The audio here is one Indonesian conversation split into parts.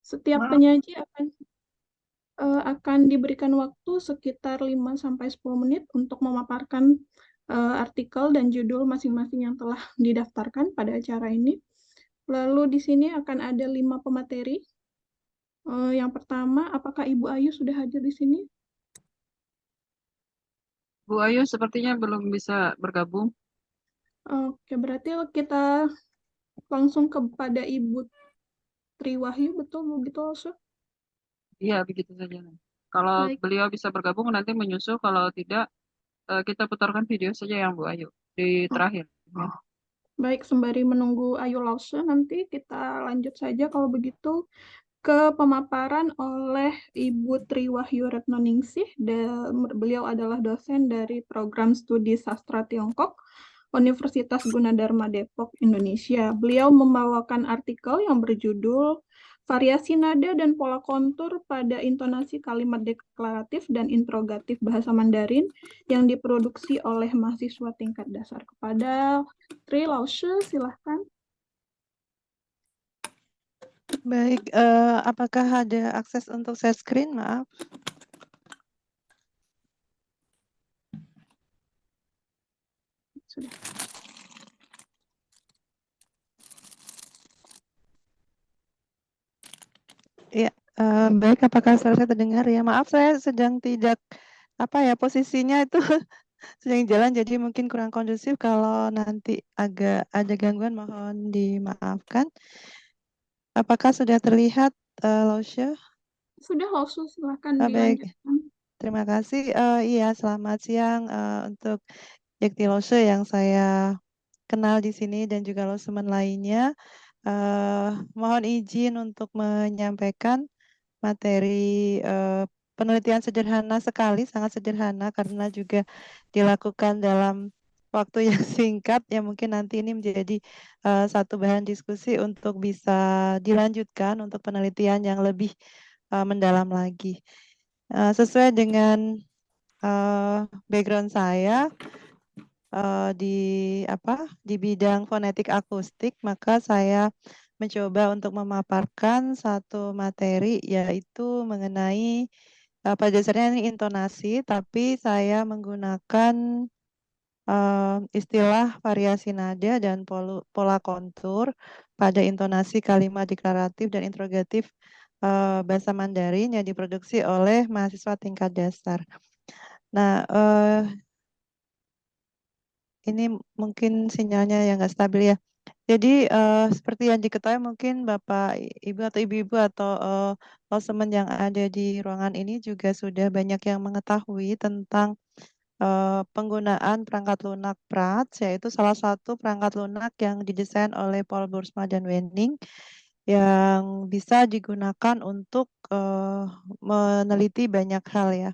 Setiap Maaf, penyaji akan diberikan waktu sekitar 5 sampai 10 menit untuk memaparkan artikel dan judul masing-masing yang telah didaftarkan pada acara ini. Lalu di sini akan ada 5 pemateri. Yang pertama, apakah Ibu Ayu sudah hadir di sini? Bu Ayu sepertinya belum bisa bergabung. Oke, berarti kita langsung kepada Ibu Triwahyu, betul begitu, Alsa? Iya, begitu saja. Kalau Baik. beliau bisa bergabung nanti menyusul, kalau tidak kita putarkan video saja yang Bu Ayu di Oh, terakhir. Ya. baik, sembari menunggu Ayu Lause, nanti kita lanjut saja kalau begitu ke pemaparan oleh Ibu Triwahyu Retnoningsih. Beliau adalah dosen dari program studi sastra Tiongkok Universitas Gunadarma Depok, Indonesia. Beliau membawakan artikel yang berjudul Variasi Nada dan Pola Kontur pada Intonasi Kalimat Deklaratif dan Interrogatif Bahasa Mandarin yang diproduksi oleh mahasiswa tingkat dasar. Kepada Tri Lause, silahkan. Baik, apakah ada akses untuk share screen? Maaf. Sudah. Ya, baik. Apakah suara saya terdengar ya? Maaf, saya sedang tidak posisinya itu sedang jalan, jadi mungkin kurang kondusif. Kalau nanti agak ada gangguan, mohon dimaafkan. Apakah sudah terlihat, Lausya? Sudah, Lause, silahkan Baik, dilanjutkan. terima kasih. Iya, selamat siang untuk Yakti Lause yang saya kenal di sini dan juga Lausemen lainnya. Mohon izin untuk menyampaikan materi penelitian sederhana sekali, sangat sederhana karena juga dilakukan dalam waktu yang singkat, yang mungkin nanti ini menjadi satu bahan diskusi untuk bisa dilanjutkan untuk penelitian yang lebih mendalam lagi. Sesuai dengan background saya di bidang fonetik akustik, maka saya mencoba untuk memaparkan satu materi, yaitu mengenai pada dasarnya ini intonasi, tapi saya menggunakan istilah variasi nada dan pola kontur pada intonasi kalimat deklaratif dan interrogatif bahasa Mandarin yang diproduksi oleh mahasiswa tingkat dasar. Nah, ini mungkin sinyalnya yang nggak stabil ya. Jadi seperti yang diketahui mungkin Bapak, Ibu atau Ibu-Ibu atau teman yang ada di ruangan ini juga sudah banyak yang mengetahui tentang penggunaan perangkat lunak Prats, yaitu salah satu perangkat lunak yang didesain oleh Paul Boersma dan Wenning yang bisa digunakan untuk meneliti banyak hal ya.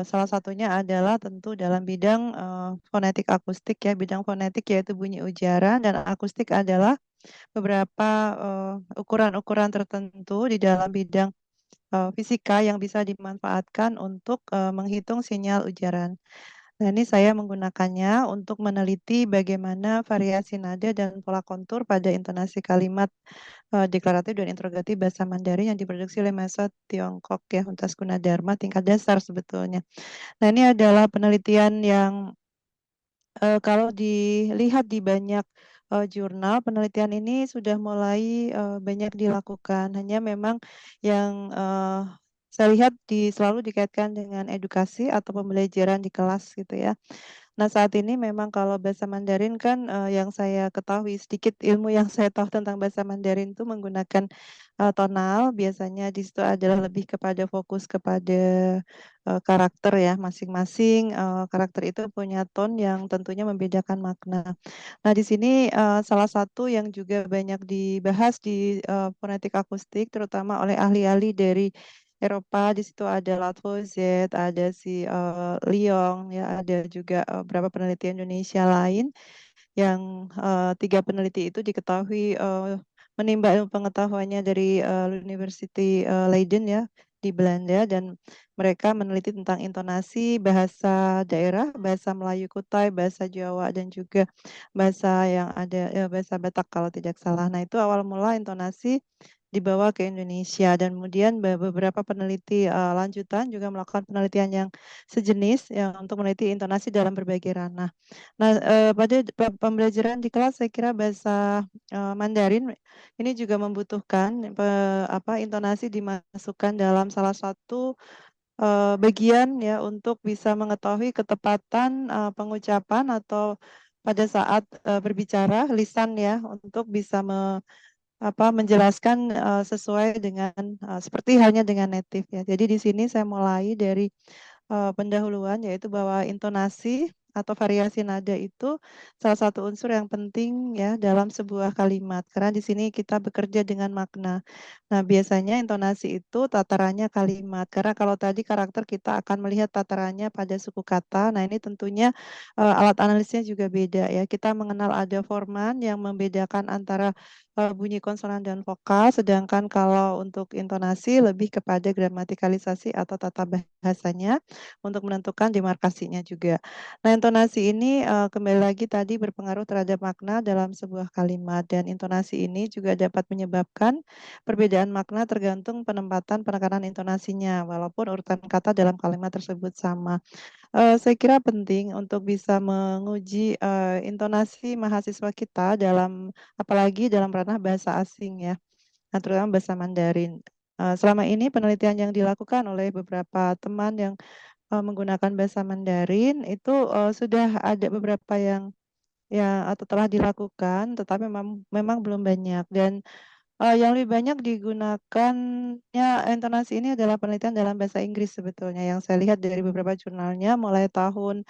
Salah satunya adalah tentu dalam bidang fonetik akustik ya, bidang fonetik yaitu bunyi ujaran, dan akustik adalah beberapa ukuran-ukuran tertentu di dalam bidang fisika yang bisa dimanfaatkan untuk menghitung sinyal ujaran. Nah, ini saya menggunakannya untuk meneliti bagaimana variasi nada dan pola kontur pada intonasi kalimat deklaratif dan interrogatif bahasa Mandarin yang diproduksi oleh mahasiswa Tiongkok ya, Universitas Gunadarma tingkat dasar sebetulnya. Nah, ini adalah penelitian yang kalau dilihat di banyak jurnal, penelitian ini sudah mulai banyak dilakukan. Hanya memang yang saya lihat selalu dikaitkan dengan edukasi atau pembelajaran di kelas gitu ya. Nah, saat ini memang kalau bahasa Mandarin kan yang saya ketahui sedikit ilmu yang saya tahu tentang bahasa Mandarin itu menggunakan tonal. Biasanya di situ adalah lebih kepada fokus kepada karakter ya. Masing-masing karakter itu punya tone yang tentunya membedakan makna. Nah, di sini salah satu yang juga banyak dibahas di fonetik akustik terutama oleh ahli-ahli dari Eropa. Di situ ada Latvo Z, ada si Liong, ya, ada juga beberapa peneliti Indonesia lain yang tiga peneliti itu diketahui menimba ilmu pengetahuannya dari University Leiden ya di Belanda, dan mereka meneliti tentang intonasi bahasa daerah, bahasa Melayu Kutai, bahasa Jawa, dan juga bahasa yang ada bahasa Batak kalau tidak salah. Nah, itu awal mula intonasi dibawa ke Indonesia dan kemudian beberapa peneliti lanjutan juga melakukan penelitian yang sejenis yang untuk meneliti intonasi dalam berbagai ranah. Nah, pada pembelajaran di kelas saya kira bahasa Mandarin ini juga membutuhkan intonasi dimasukkan dalam salah satu bagian ya untuk bisa mengetahui ketepatan pengucapan atau pada saat berbicara lisan ya untuk bisa menjelaskan sesuai dengan seperti halnya dengan native ya. Jadi di sini saya mulai dari pendahuluan yaitu bahwa intonasi atau variasi nada itu salah satu unsur yang penting ya dalam sebuah kalimat karena di sini kita bekerja dengan makna. Nah, biasanya intonasi itu tatarannya kalimat karena kalau tadi karakter kita akan melihat tatarannya pada suku kata. Nah, ini tentunya alat analisnya juga beda ya. Kita mengenal ada forman yang membedakan antara bunyi konsonan dan vokal, sedangkan kalau untuk intonasi lebih kepada gramatikalisasi atau tata bahasanya untuk menentukan demarkasinya juga. Nah, intonasi ini kembali lagi tadi berpengaruh terhadap makna dalam sebuah kalimat dan intonasi ini juga dapat menyebabkan perbedaan makna tergantung penempatan penekanan intonasinya walaupun urutan kata dalam kalimat tersebut sama. Saya kira penting untuk bisa menguji intonasi mahasiswa kita dalam apalagi dalam ranah bahasa asing ya, nah, terutama bahasa Mandarin. Selama ini penelitian yang dilakukan oleh beberapa teman yang menggunakan bahasa Mandarin itu sudah ada beberapa yang ya atau telah dilakukan, tetapi memang belum banyak dan yang lebih banyak digunakannya intonasi ini adalah penelitian dalam bahasa Inggris sebetulnya yang saya lihat dari beberapa jurnalnya mulai tahun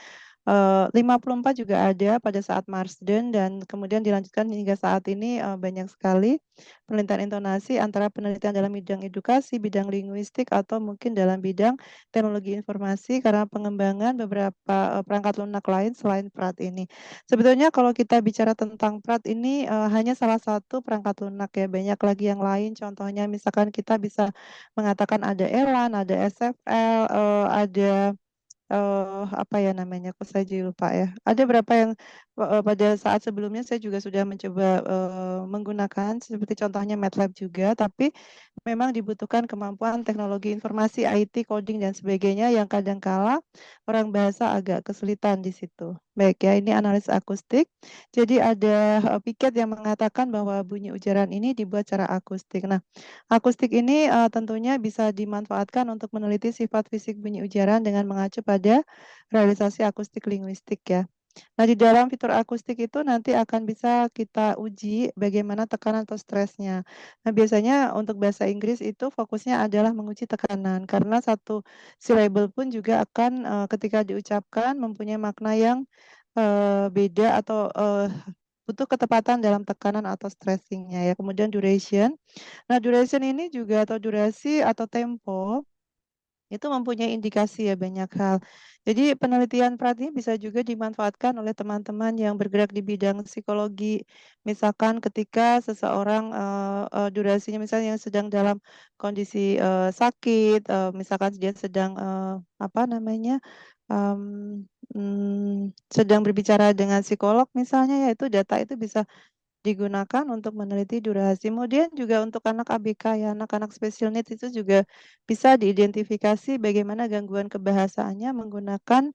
54 juga ada pada saat Marsden dan kemudian dilanjutkan hingga saat ini banyak sekali penelitian intonasi antara penelitian dalam bidang edukasi, bidang linguistik atau mungkin dalam bidang teknologi informasi karena pengembangan beberapa perangkat lunak lain selain Prat ini. Sebetulnya kalau kita bicara tentang Prat ini hanya salah satu perangkat lunak ya, banyak lagi yang lain. Contohnya misalkan kita bisa mengatakan ada Elan, ada SFL, ada apa ya namanya, kok saya jadi lupa ya. Ada berapa yang pada saat sebelumnya saya juga sudah mencoba menggunakan seperti contohnya MATLAB juga, tapi memang dibutuhkan kemampuan teknologi informasi, IT, coding dan sebagainya yang kadangkala orang bahasa agak kesulitan di situ. Baik ya, ini analis akustik. Jadi ada Piket yang mengatakan bahwa bunyi ujaran ini dibuat secara akustik. Nah, akustik ini tentunya bisa dimanfaatkan untuk meneliti sifat fisik bunyi ujaran dengan mengacu pada realisasi akustik linguistik ya. Nah, di dalam fitur akustik itu nanti akan bisa kita uji bagaimana tekanan atau stresnya. Nah, biasanya untuk bahasa Inggris itu fokusnya adalah menguji tekanan karena satu syllable pun juga akan ketika diucapkan mempunyai makna yang beda atau butuh ketepatan dalam tekanan atau stressingnya ya. Kemudian duration. Nah, duration ini juga atau durasi atau tempo itu mempunyai indikasi ya banyak hal. Jadi penelitian Prat ini bisa juga dimanfaatkan oleh teman-teman yang bergerak di bidang psikologi. Misalkan ketika seseorang durasinya misalnya yang sedang dalam kondisi sakit, misalkan dia sedang apa namanya sedang berbicara dengan psikolog misalnya ya itu data itu bisa digunakan untuk meneliti durasi. Kemudian juga untuk anak ABK ya, anak-anak special needs itu juga bisa diidentifikasi bagaimana gangguan kebahasaannya menggunakan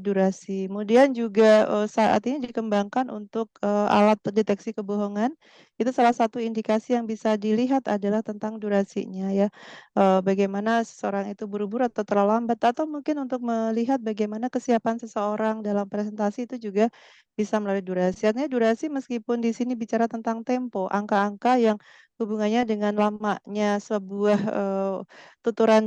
durasi. Kemudian juga saat ini dikembangkan untuk alat deteksi kebohongan. Itu salah satu indikasi yang bisa dilihat adalah tentang durasinya ya. Bagaimana seseorang itu buru-buru atau terlalu lambat atau mungkin untuk melihat bagaimana kesiapan seseorang dalam presentasi itu juga bisa melalui durasi. Artinya durasi meskipun di sini bicara tentang tempo, angka-angka yang hubungannya dengan lamanya sebuah tuturan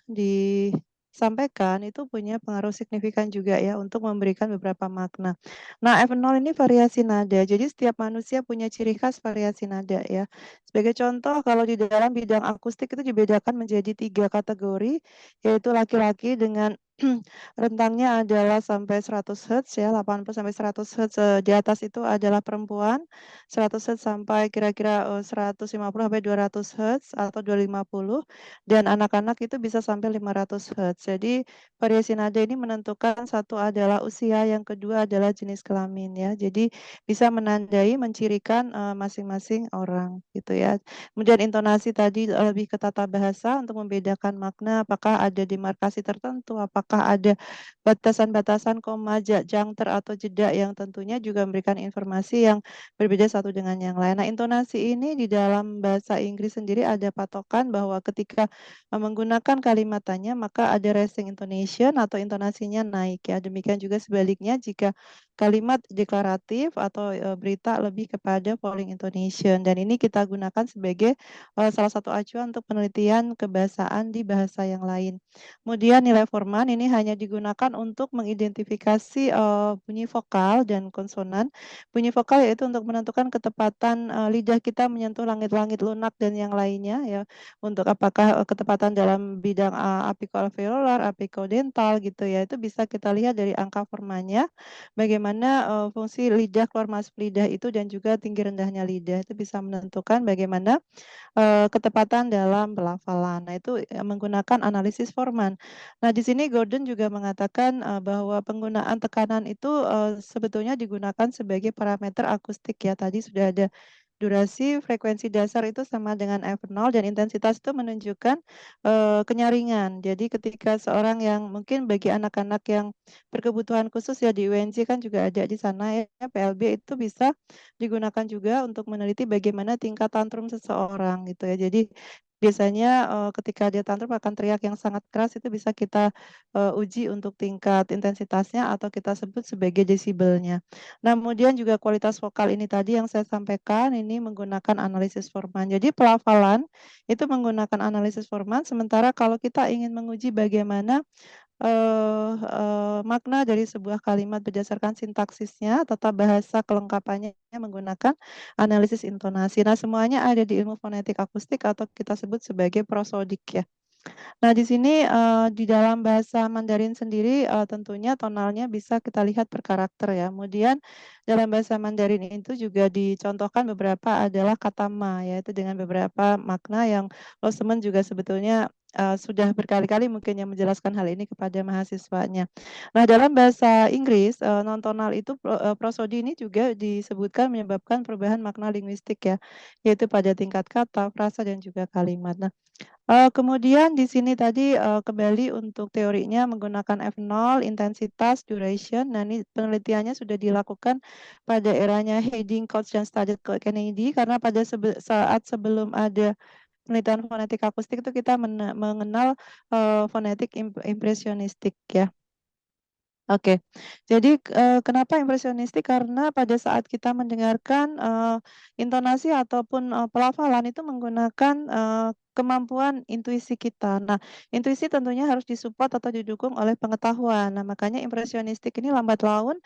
disampaikan itu punya pengaruh signifikan juga ya untuk memberikan beberapa makna. Nah, F0 ini variasi nada. Jadi setiap manusia punya ciri khas variasi nada ya. Sebagai contoh, kalau di dalam bidang akustik itu dibedakan menjadi 3 kategori, yaitu laki-laki dengan rentangnya adalah sampai 100 Hz ya, 80 sampai 100 Hz. Di atas itu adalah perempuan, 100 Hz sampai kira-kira 150 sampai 200 Hz atau 250, dan anak-anak itu bisa sampai 500 Hz. Jadi variasi nada ini menentukan satu adalah usia, yang kedua adalah jenis kelamin ya. Jadi bisa menandai, mencirikan masing-masing orang gitu ya. Kemudian intonasi tadi lebih ke tata bahasa untuk membedakan makna, apakah ada demarkasi tertentu, apakah ada batasan-batasan koma, jangter atau jeda yang tentunya juga memberikan informasi yang berbeda satu dengan yang lain. Nah, intonasi ini di dalam bahasa Inggris sendiri ada patokan bahwa ketika menggunakan kalimat tanya maka ada resting intonation atau intonasinya naik ya. Demikian juga sebaliknya jika kalimat deklaratif atau berita lebih kepada falling intonation, dan ini kita gunakan sebagai salah satu acuan untuk penelitian kebahasaan di bahasa yang lain. Kemudian nilai Forman ini hanya digunakan untuk mengidentifikasi bunyi vokal dan konsonan. Bunyi vokal yaitu untuk menentukan ketepatan lidah kita menyentuh langit-langit lunak dan yang lainnya ya. Untuk apakah ketepatan dalam bidang apikoalveolar, apikodental gitu ya. Itu bisa kita lihat dari angka Formannya. Bagaimana fungsi lidah keluar masuk lidah itu dan juga tinggi rendahnya lidah itu bisa menentukan bagaimana ketepatan dalam pelafalan. Nah, itu menggunakan analisis Forman. Nah, di sini Gordon juga mengatakan bahwa penggunaan tekanan itu sebetulnya digunakan sebagai parameter akustik ya. Tadi sudah ada durasi, frekuensi dasar itu sama dengan F0, dan intensitas itu menunjukkan kenyaringan. Jadi ketika seorang yang mungkin bagi anak-anak yang berkebutuhan khusus ya, di UNJ kan juga ada di sana ya, PLB itu bisa digunakan juga untuk meneliti bagaimana tingkat tantrum seseorang gitu ya. Jadi biasanya ketika dia tantrum akan teriak yang sangat keras, itu bisa kita uji untuk tingkat intensitasnya atau kita sebut sebagai desibelnya. Nah, kemudian juga kualitas vokal ini tadi yang saya sampaikan ini menggunakan analisis Forman. Jadi pelafalan itu menggunakan analisis Forman, sementara kalau kita ingin menguji bagaimana makna dari sebuah kalimat berdasarkan sintaksisnya, tata bahasa kelengkapannya menggunakan analisis intonasi. Nah, semuanya ada di ilmu fonetik akustik atau kita sebut sebagai prosodik ya. Nah, di sini di dalam bahasa Mandarin sendiri tentunya tonalnya bisa kita lihat per karakter ya. Kemudian dalam bahasa Mandarin itu juga dicontohkan beberapa adalah kata ma, yaitu dengan beberapa makna yang Loseman juga sebetulnya sudah berkali-kali mungkin yang menjelaskan hal ini kepada mahasiswanya. Nah, dalam bahasa Inggris non tonal itu prosodi ini juga disebutkan menyebabkan perubahan makna linguistik ya, yaitu pada tingkat kata, frasa dan juga kalimat. Nah, kemudian di sini tadi kembali untuk teorinya menggunakan F0, intensitas, duration. Nah, ini penelitiannya sudah dilakukan pada eranya Harding, Couch, dan Studdard Kennedy, karena pada saat sebelum ada penelitian fonetik akustik itu kita mengenal fonetik impresionistik ya. Oke, jadi kenapa impresionistik? Karena pada saat kita mendengarkan intonasi ataupun pelafalan itu menggunakan kemampuan intuisi kita. Nah, intuisi tentunya harus disupport atau didukung oleh pengetahuan. Nah, makanya impresionistik ini lambat laun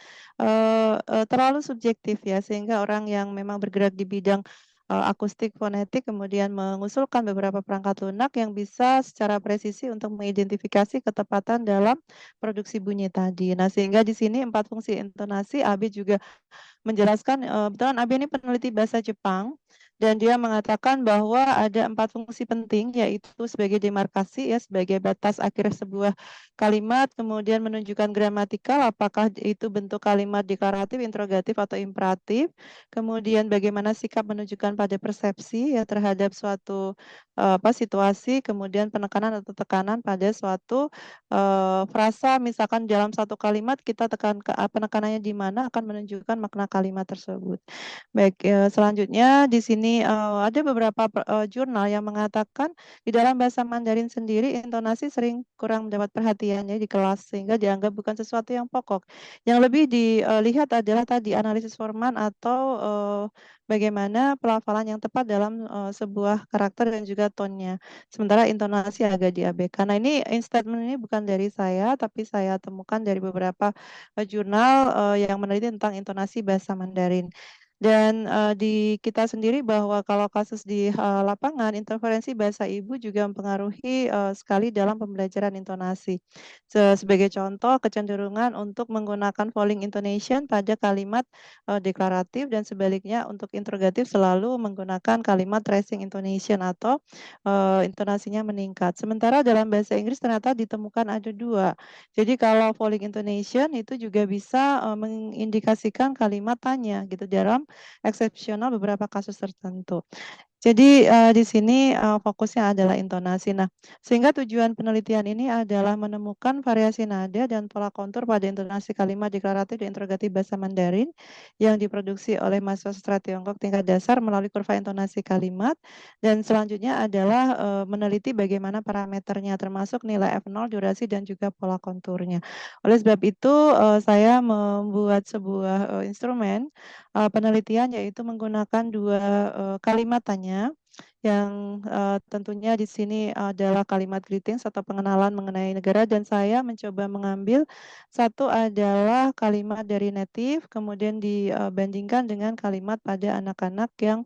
terlalu subjektif ya, sehingga orang yang memang bergerak di bidang akustik fonetik kemudian mengusulkan beberapa perangkat lunak yang bisa secara presisi untuk mengidentifikasi ketepatan dalam produksi bunyi tadi. Nah, sehingga di sini 4 fungsi intonasi, Abe juga menjelaskan, kebetulan Abe ini peneliti bahasa Jepang, dan dia mengatakan bahwa ada 4 fungsi penting, yaitu sebagai demarkasi ya, sebagai batas akhir sebuah kalimat, kemudian menunjukkan gramatikal, apakah itu bentuk kalimat deklaratif, interrogatif, atau imperatif, kemudian bagaimana sikap menunjukkan pada persepsi ya terhadap suatu situasi, kemudian penekanan atau tekanan pada suatu frasa, misalkan dalam satu kalimat kita tekan penekanannya di mana akan menunjukkan makna kalimat tersebut. Baik, selanjutnya di sini ada beberapa jurnal yang mengatakan di dalam bahasa Mandarin sendiri intonasi sering kurang mendapat perhatian ya di kelas, sehingga dianggap bukan sesuatu yang pokok. Yang lebih dilihat adalah tadi analisis Forman atau bagaimana pelafalan yang tepat dalam sebuah karakter dan juga tone-nya. Sementara intonasi agak diabaikan. Nah, ini statement ini bukan dari saya, tapi saya temukan dari beberapa jurnal yang meneliti tentang intonasi bahasa Mandarin. Dan di kita sendiri bahwa kalau kasus di lapangan, interferensi bahasa ibu juga mempengaruhi sekali dalam pembelajaran intonasi. Sebagai contoh, kecenderungan untuk menggunakan falling intonation pada kalimat deklaratif dan sebaliknya untuk interrogatif selalu menggunakan kalimat tracing intonation atau intonasinya meningkat. Sementara dalam bahasa Inggris ternyata ditemukan ada dua. Jadi kalau falling intonation itu juga bisa mengindikasikan kalimat tanya gitu dalam eksepsional beberapa kasus tertentu. Jadi di sini fokusnya adalah intonasi. Nah, sehingga tujuan penelitian ini adalah menemukan variasi nada dan pola kontur pada intonasi kalimat deklaratif dan interrogatif bahasa Mandarin yang diproduksi oleh mahasiswa sastra Tiongkok tingkat dasar melalui kurva intonasi kalimat. Dan selanjutnya adalah meneliti bagaimana parameternya termasuk nilai F0, durasi dan juga pola konturnya. Oleh sebab itu saya membuat sebuah instrumen penelitian yaitu menggunakan dua kalimat tanya yang tentunya di sini adalah kalimat greetings atau pengenalan mengenai negara dan saya mencoba mengambil satu adalah kalimat dari native kemudian dibandingkan dengan kalimat pada anak-anak yang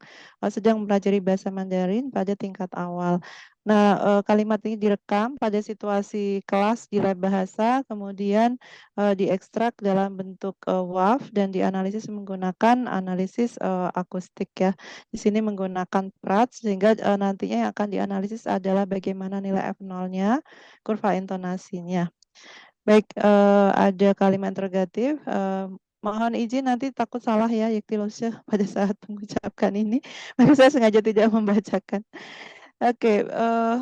sedang mempelajari bahasa Mandarin pada tingkat awal. Nah, kalimat ini direkam pada situasi kelas di lab bahasa, kemudian diekstrak dalam bentuk WAV dan dianalisis menggunakan analisis akustik ya. Di sini menggunakan PRAT sehingga nantinya yang akan dianalisis adalah bagaimana nilai F0-nya, kurva intonasinya. Baik, ada kalimat interrogatif. Mohon izin nanti takut salah ya Yektilosya pada saat mengucapkan ini. Maka saya sengaja tidak membacakan. Oke,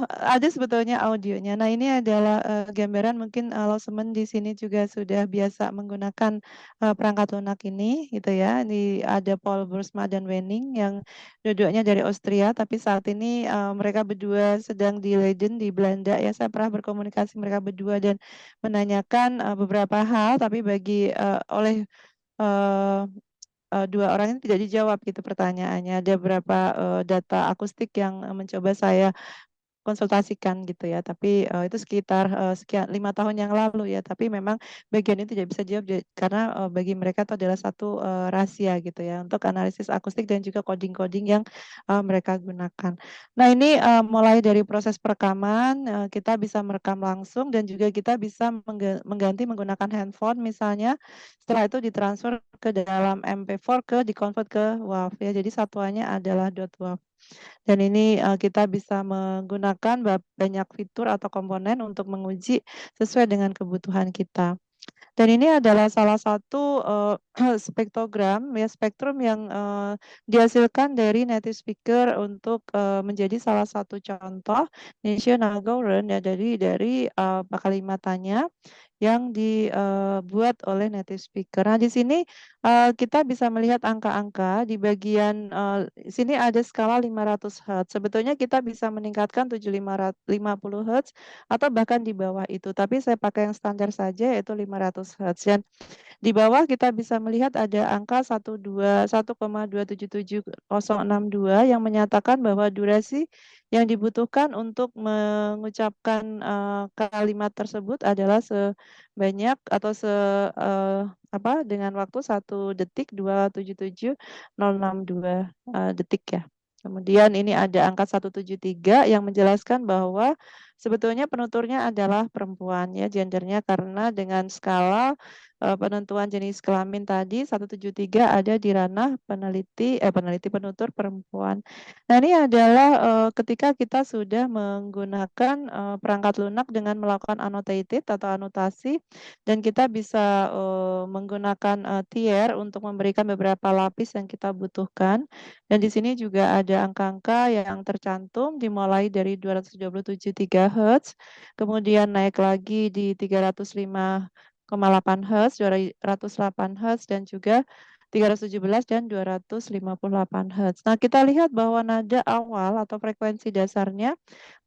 ada sebetulnya audionya. Nah, ini adalah gambaran mungkin Losemen di sini juga sudah biasa menggunakan perangkat lunak ini, gitu ya. Ini ada Paul Boersma dan Wenning yang dua-duanya dari Austria, tapi saat ini mereka berdua sedang di Leiden di Belanda. Ya, saya pernah berkomunikasi mereka berdua dan menanyakan beberapa hal, tapi oleh eh, dua orang ini tidak dijawab gitu pertanyaannya. Ada beberapa data akustik yang mencoba saya konsultasikan gitu ya. Tapi itu sekitar sekian 5 tahun yang lalu ya. Tapi memang bagian ini tidak bisa jawab karena bagi mereka itu adalah satu rahasia gitu ya untuk analisis akustik dan juga coding-coding yang mereka gunakan. Nah ini mulai dari proses perekaman kita bisa merekam langsung dan juga kita bisa mengganti menggunakan handphone misalnya. Setelah itu ditransfer ke dalam MP4 dikonvert ke WAV ya. Jadi satuannya adalah .wav. Dan ini kita bisa menggunakan banyak fitur atau komponen untuk menguji sesuai dengan kebutuhan kita. Dan ini adalah salah satu spektrogram ya spektrum yang dihasilkan dari native speaker untuk menjadi salah satu contoh national government ya dari kalimat tanya yang dibuat oleh native speaker. Nah, di sini kita bisa melihat angka-angka di bagian sini ada skala 500 Hz. Sebetulnya kita bisa meningkatkan 7550 Hz atau bahkan di bawah itu. Tapi saya pakai yang standar saja yaitu 500 Hz. Dan di bawah kita bisa melihat ada angka 1,2777062 yang menyatakan bahwa durasi yang dibutuhkan untuk mengucapkan kalimat tersebut adalah sebanyak atau dengan waktu 1 detik 277.062 detik ya. Kemudian ini ada angka 173 yang menjelaskan bahwa sebetulnya penuturnya adalah perempuan ya gendernya karena dengan skala penentuan jenis kelamin tadi 173 ada di ranah peneliti penutur perempuan. Nah, ini adalah ketika kita sudah menggunakan perangkat lunak dengan melakukan annotated atau anotasi dan kita bisa menggunakan tier untuk memberikan beberapa lapis yang kita butuhkan. Dan di sini juga ada angka-angka yang tercantum dimulai dari 227,3 Hz, kemudian naik lagi di 305,8 Hz, 208 Hz, dan juga 317 dan 258 Hz. Nah, kita lihat bahwa nada awal atau frekuensi dasarnya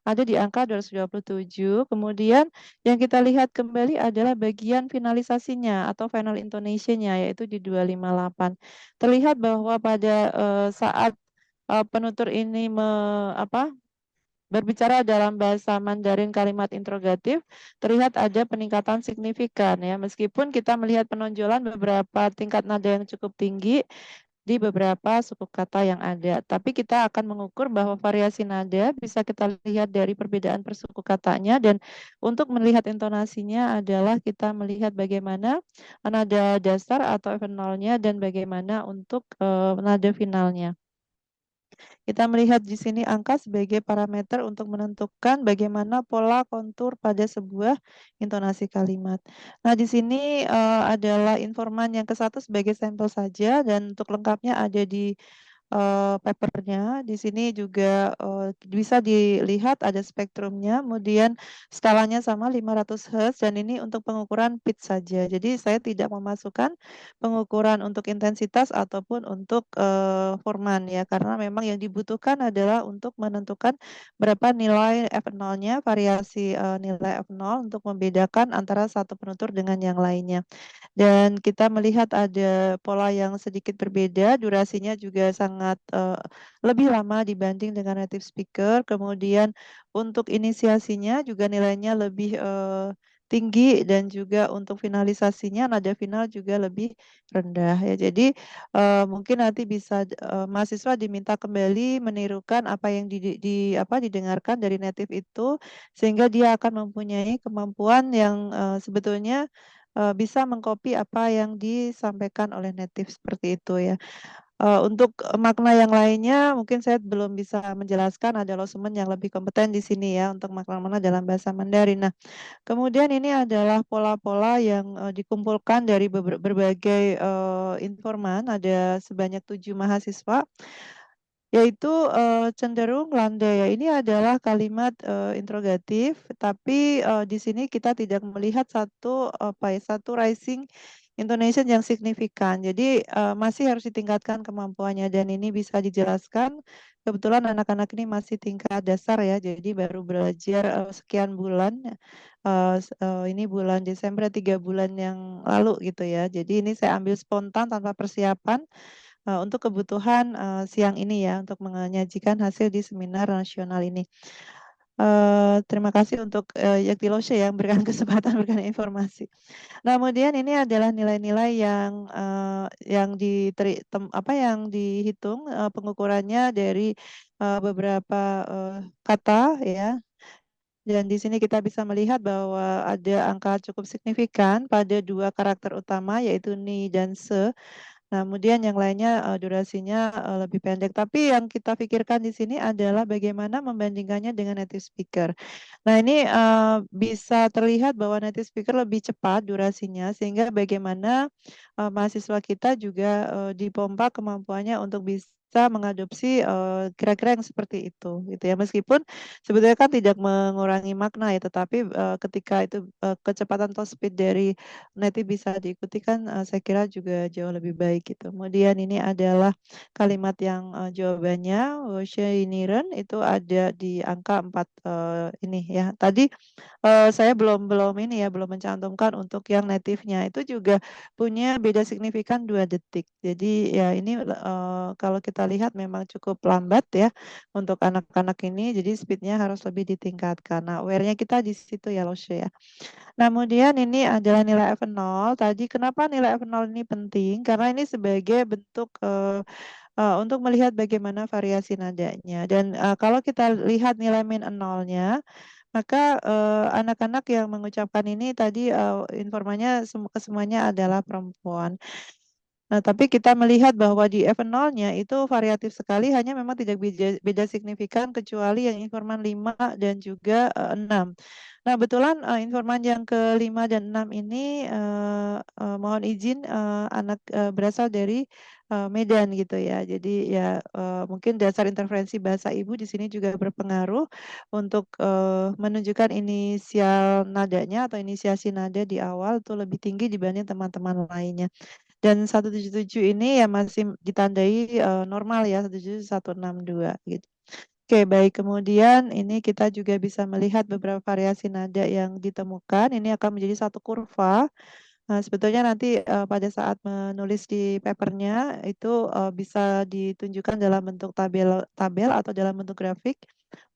ada di angka 227. Kemudian yang kita lihat kembali adalah bagian finalisasinya atau final intonation-nya yaitu di 258. Terlihat bahwa pada saat penutur ini berbicara dalam bahasa Mandarin kalimat interrogatif, terlihat ada peningkatan signifikan ya. Meskipun kita melihat penonjolan beberapa tingkat nada yang cukup tinggi di beberapa suku kata yang ada. Tapi kita akan mengukur bahwa variasi nada bisa kita lihat dari perbedaan per suku katanya, dan untuk melihat intonasinya adalah kita melihat bagaimana nada dasar atau F0-nya dan bagaimana untuk nada finalnya. Kita melihat di sini angka sebagai parameter untuk menentukan bagaimana pola kontur pada sebuah intonasi kalimat. Nah, di sini adalah informan yang ke-1 sebagai sampel saja, dan untuk lengkapnya ada di papernya. Di sini juga bisa dilihat ada spektrumnya, kemudian skalanya sama 500 Hz, dan ini untuk pengukuran pitch saja. Jadi saya tidak memasukkan pengukuran untuk intensitas ataupun untuk forman ya, karena memang yang dibutuhkan adalah untuk menentukan berapa nilai F0-nya, variasi nilai F0 untuk membedakan antara satu penutur dengan yang lainnya. Dan kita melihat ada pola yang sedikit berbeda, durasinya juga sangat lebih lama dibanding dengan native speaker. Kemudian untuk inisiasinya juga nilainya lebih tinggi, dan juga untuk finalisasinya nada final juga lebih rendah ya. Jadi mungkin nanti bisa mahasiswa diminta kembali menirukan apa yang didengarkan dari native itu, sehingga dia akan mempunyai kemampuan yang sebetulnya bisa mengcopy apa yang disampaikan oleh native seperti itu ya. Untuk makna yang lainnya mungkin saya belum bisa menjelaskan, ada Losemen yang lebih kompeten di sini ya untuk makna-makna dalam bahasa Mandarin. Nah, kemudian ini adalah pola-pola yang dikumpulkan dari berbagai informan, ada sebanyak 7 mahasiswa, yaitu cenderung landai ya. Ini adalah kalimat interrogatif, tapi di sini kita tidak melihat satu rising intonation yang signifikan. Jadi masih harus ditingkatkan kemampuannya, dan ini bisa dijelaskan. Kebetulan anak-anak ini masih tingkat dasar ya, jadi baru belajar sekian bulan. Ini bulan Desember, 3 bulan yang lalu gitu ya. Jadi ini saya ambil spontan tanpa persiapan untuk kebutuhan siang ini ya, untuk menyajikan hasil di seminar nasional ini. Terima kasih untuk Yaktilosya yang memberikan kesempatan memberikan informasi. Nah, kemudian ini adalah nilai-nilai yang dihitung pengukurannya dari beberapa kata ya. Dan di sini kita bisa melihat bahwa ada angka cukup signifikan pada 2 karakter utama, yaitu ni dan se. Nah, kemudian yang lainnya durasinya lebih pendek. Tapi yang kita pikirkan di sini adalah bagaimana membandingkannya dengan native speaker. Nah, ini bisa terlihat bahwa native speaker lebih cepat durasinya, sehingga bagaimana mahasiswa kita juga dipompa kemampuannya untuk bisa mengadopsi kira-kira yang seperti itu gitu ya. Meskipun sebetulnya kan tidak mengurangi makna ya, tetapi ketika itu kecepatan top speed dari native bisa diikuti kan saya kira juga jauh lebih baik gitu. Kemudian ini adalah kalimat yang jawabannya Niren itu ada di angka 4 ini ya. Tadi saya belum mencantumkan untuk yang native-nya. Itu juga punya beda signifikan 2 detik. Jadi ya ini kalau kita lihat memang cukup lambat ya untuk anak-anak ini, jadi speed-nya harus lebih ditingkatkan. Nah, aware-nya kita di situ ya Losya ya. Nah, kemudian ini adalah nilai F0. Tadi kenapa nilai F0 ini penting? Karena ini sebagai bentuk untuk melihat bagaimana variasi nadanya. Dan kalau kita lihat nilai min 0-nya, maka anak-anak yang mengucapkan ini tadi informannya kesemuanya adalah perempuan. Nah, tapi kita melihat bahwa di F0-nya itu variatif sekali, hanya memang tidak beda signifikan kecuali yang informan 5 dan juga 6. Nah, kebetulan informan yang ke-5 dan 6 ini mohon izin anak berasal dari Medan gitu ya. Jadi ya mungkin dasar interferensi bahasa ibu di sini juga berpengaruh untuk menunjukkan inisial nadanya atau inisiasi nada di awal itu lebih tinggi dibanding teman-teman lainnya. Dan 177 ini ya masih ditandai normal ya, 177, 162 gitu. Oke, baik. Kemudian ini kita juga bisa melihat beberapa variasi nada yang ditemukan. Ini akan menjadi satu kurva. Sebetulnya nanti pada saat menulis di papernya itu bisa ditunjukkan dalam bentuk tabel atau dalam bentuk grafik.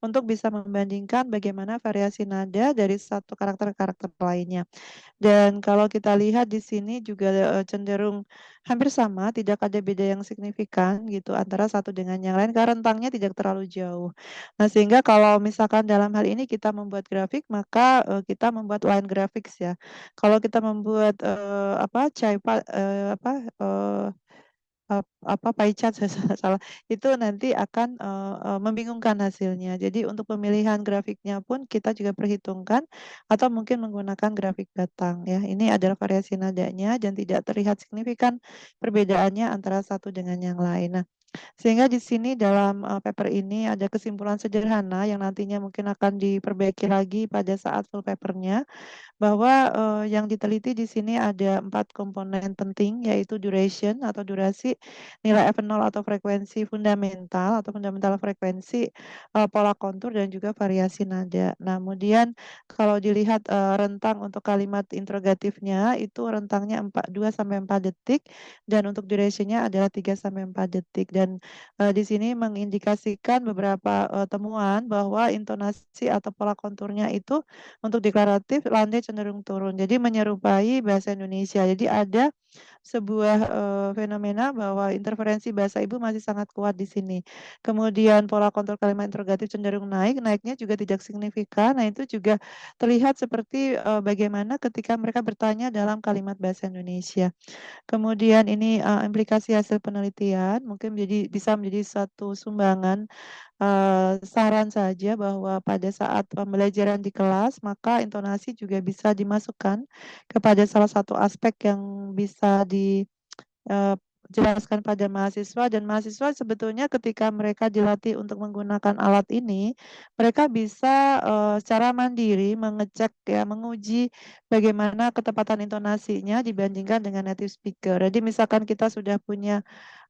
untuk bisa membandingkan bagaimana variasi nada dari satu karakter ke karakter lainnya. Dan kalau kita lihat di sini juga cenderung hampir sama, tidak ada beda yang signifikan gitu antara satu dengan yang lain karena rentangnya tidak terlalu jauh. Nah, sehingga kalau misalkan dalam hal ini kita membuat grafik, maka kita membuat line graphics ya. Kalau kita membuat apa apa pie chart saya salah itu nanti akan membingungkan hasilnya. Jadi untuk pemilihan grafiknya pun kita juga perhitungkan atau mungkin menggunakan grafik batang ya. Ini adalah variasi nadanya dan tidak terlihat signifikan perbedaannya antara satu dengan yang lain. Nah, sehingga di sini dalam paper ini ada kesimpulan sederhana yang nantinya mungkin akan diperbaiki lagi pada saat full papernya bahwa yang diteliti di sini ada 4 komponen penting yaitu duration atau durasi, nilai F0 atau frekuensi fundamental atau fundamental frekuensi, pola kontur dan juga variasi nada. Nah, kemudian kalau dilihat rentang untuk kalimat interrogatifnya itu rentangnya 2 sampai 4 detik dan untuk duration-nya adalah 3 sampai 4 detik dan di sini mengindikasikan beberapa temuan bahwa intonasi atau pola konturnya itu untuk deklaratif landai cenderung turun. Jadi menyerupai bahasa Indonesia. Jadi ada sebuah fenomena bahwa interferensi bahasa ibu masih sangat kuat di sini. Kemudian pola kontur kalimat interrogatif cenderung naik, naiknya juga tidak signifikan. Nah, itu juga terlihat seperti bagaimana ketika mereka bertanya dalam kalimat bahasa Indonesia. Kemudian ini implikasi hasil penelitian mungkin bisa menjadi satu sumbangan saran saja bahwa pada saat pembelajaran di kelas, maka intonasi juga bisa dimasukkan kepada salah satu aspek yang bisa jelaskan pada mahasiswa dan mahasiswa sebetulnya ketika mereka dilatih untuk menggunakan alat ini, mereka bisa secara mandiri mengecek ya, menguji bagaimana ketepatan intonasinya dibandingkan dengan native speaker. Jadi misalkan kita sudah punya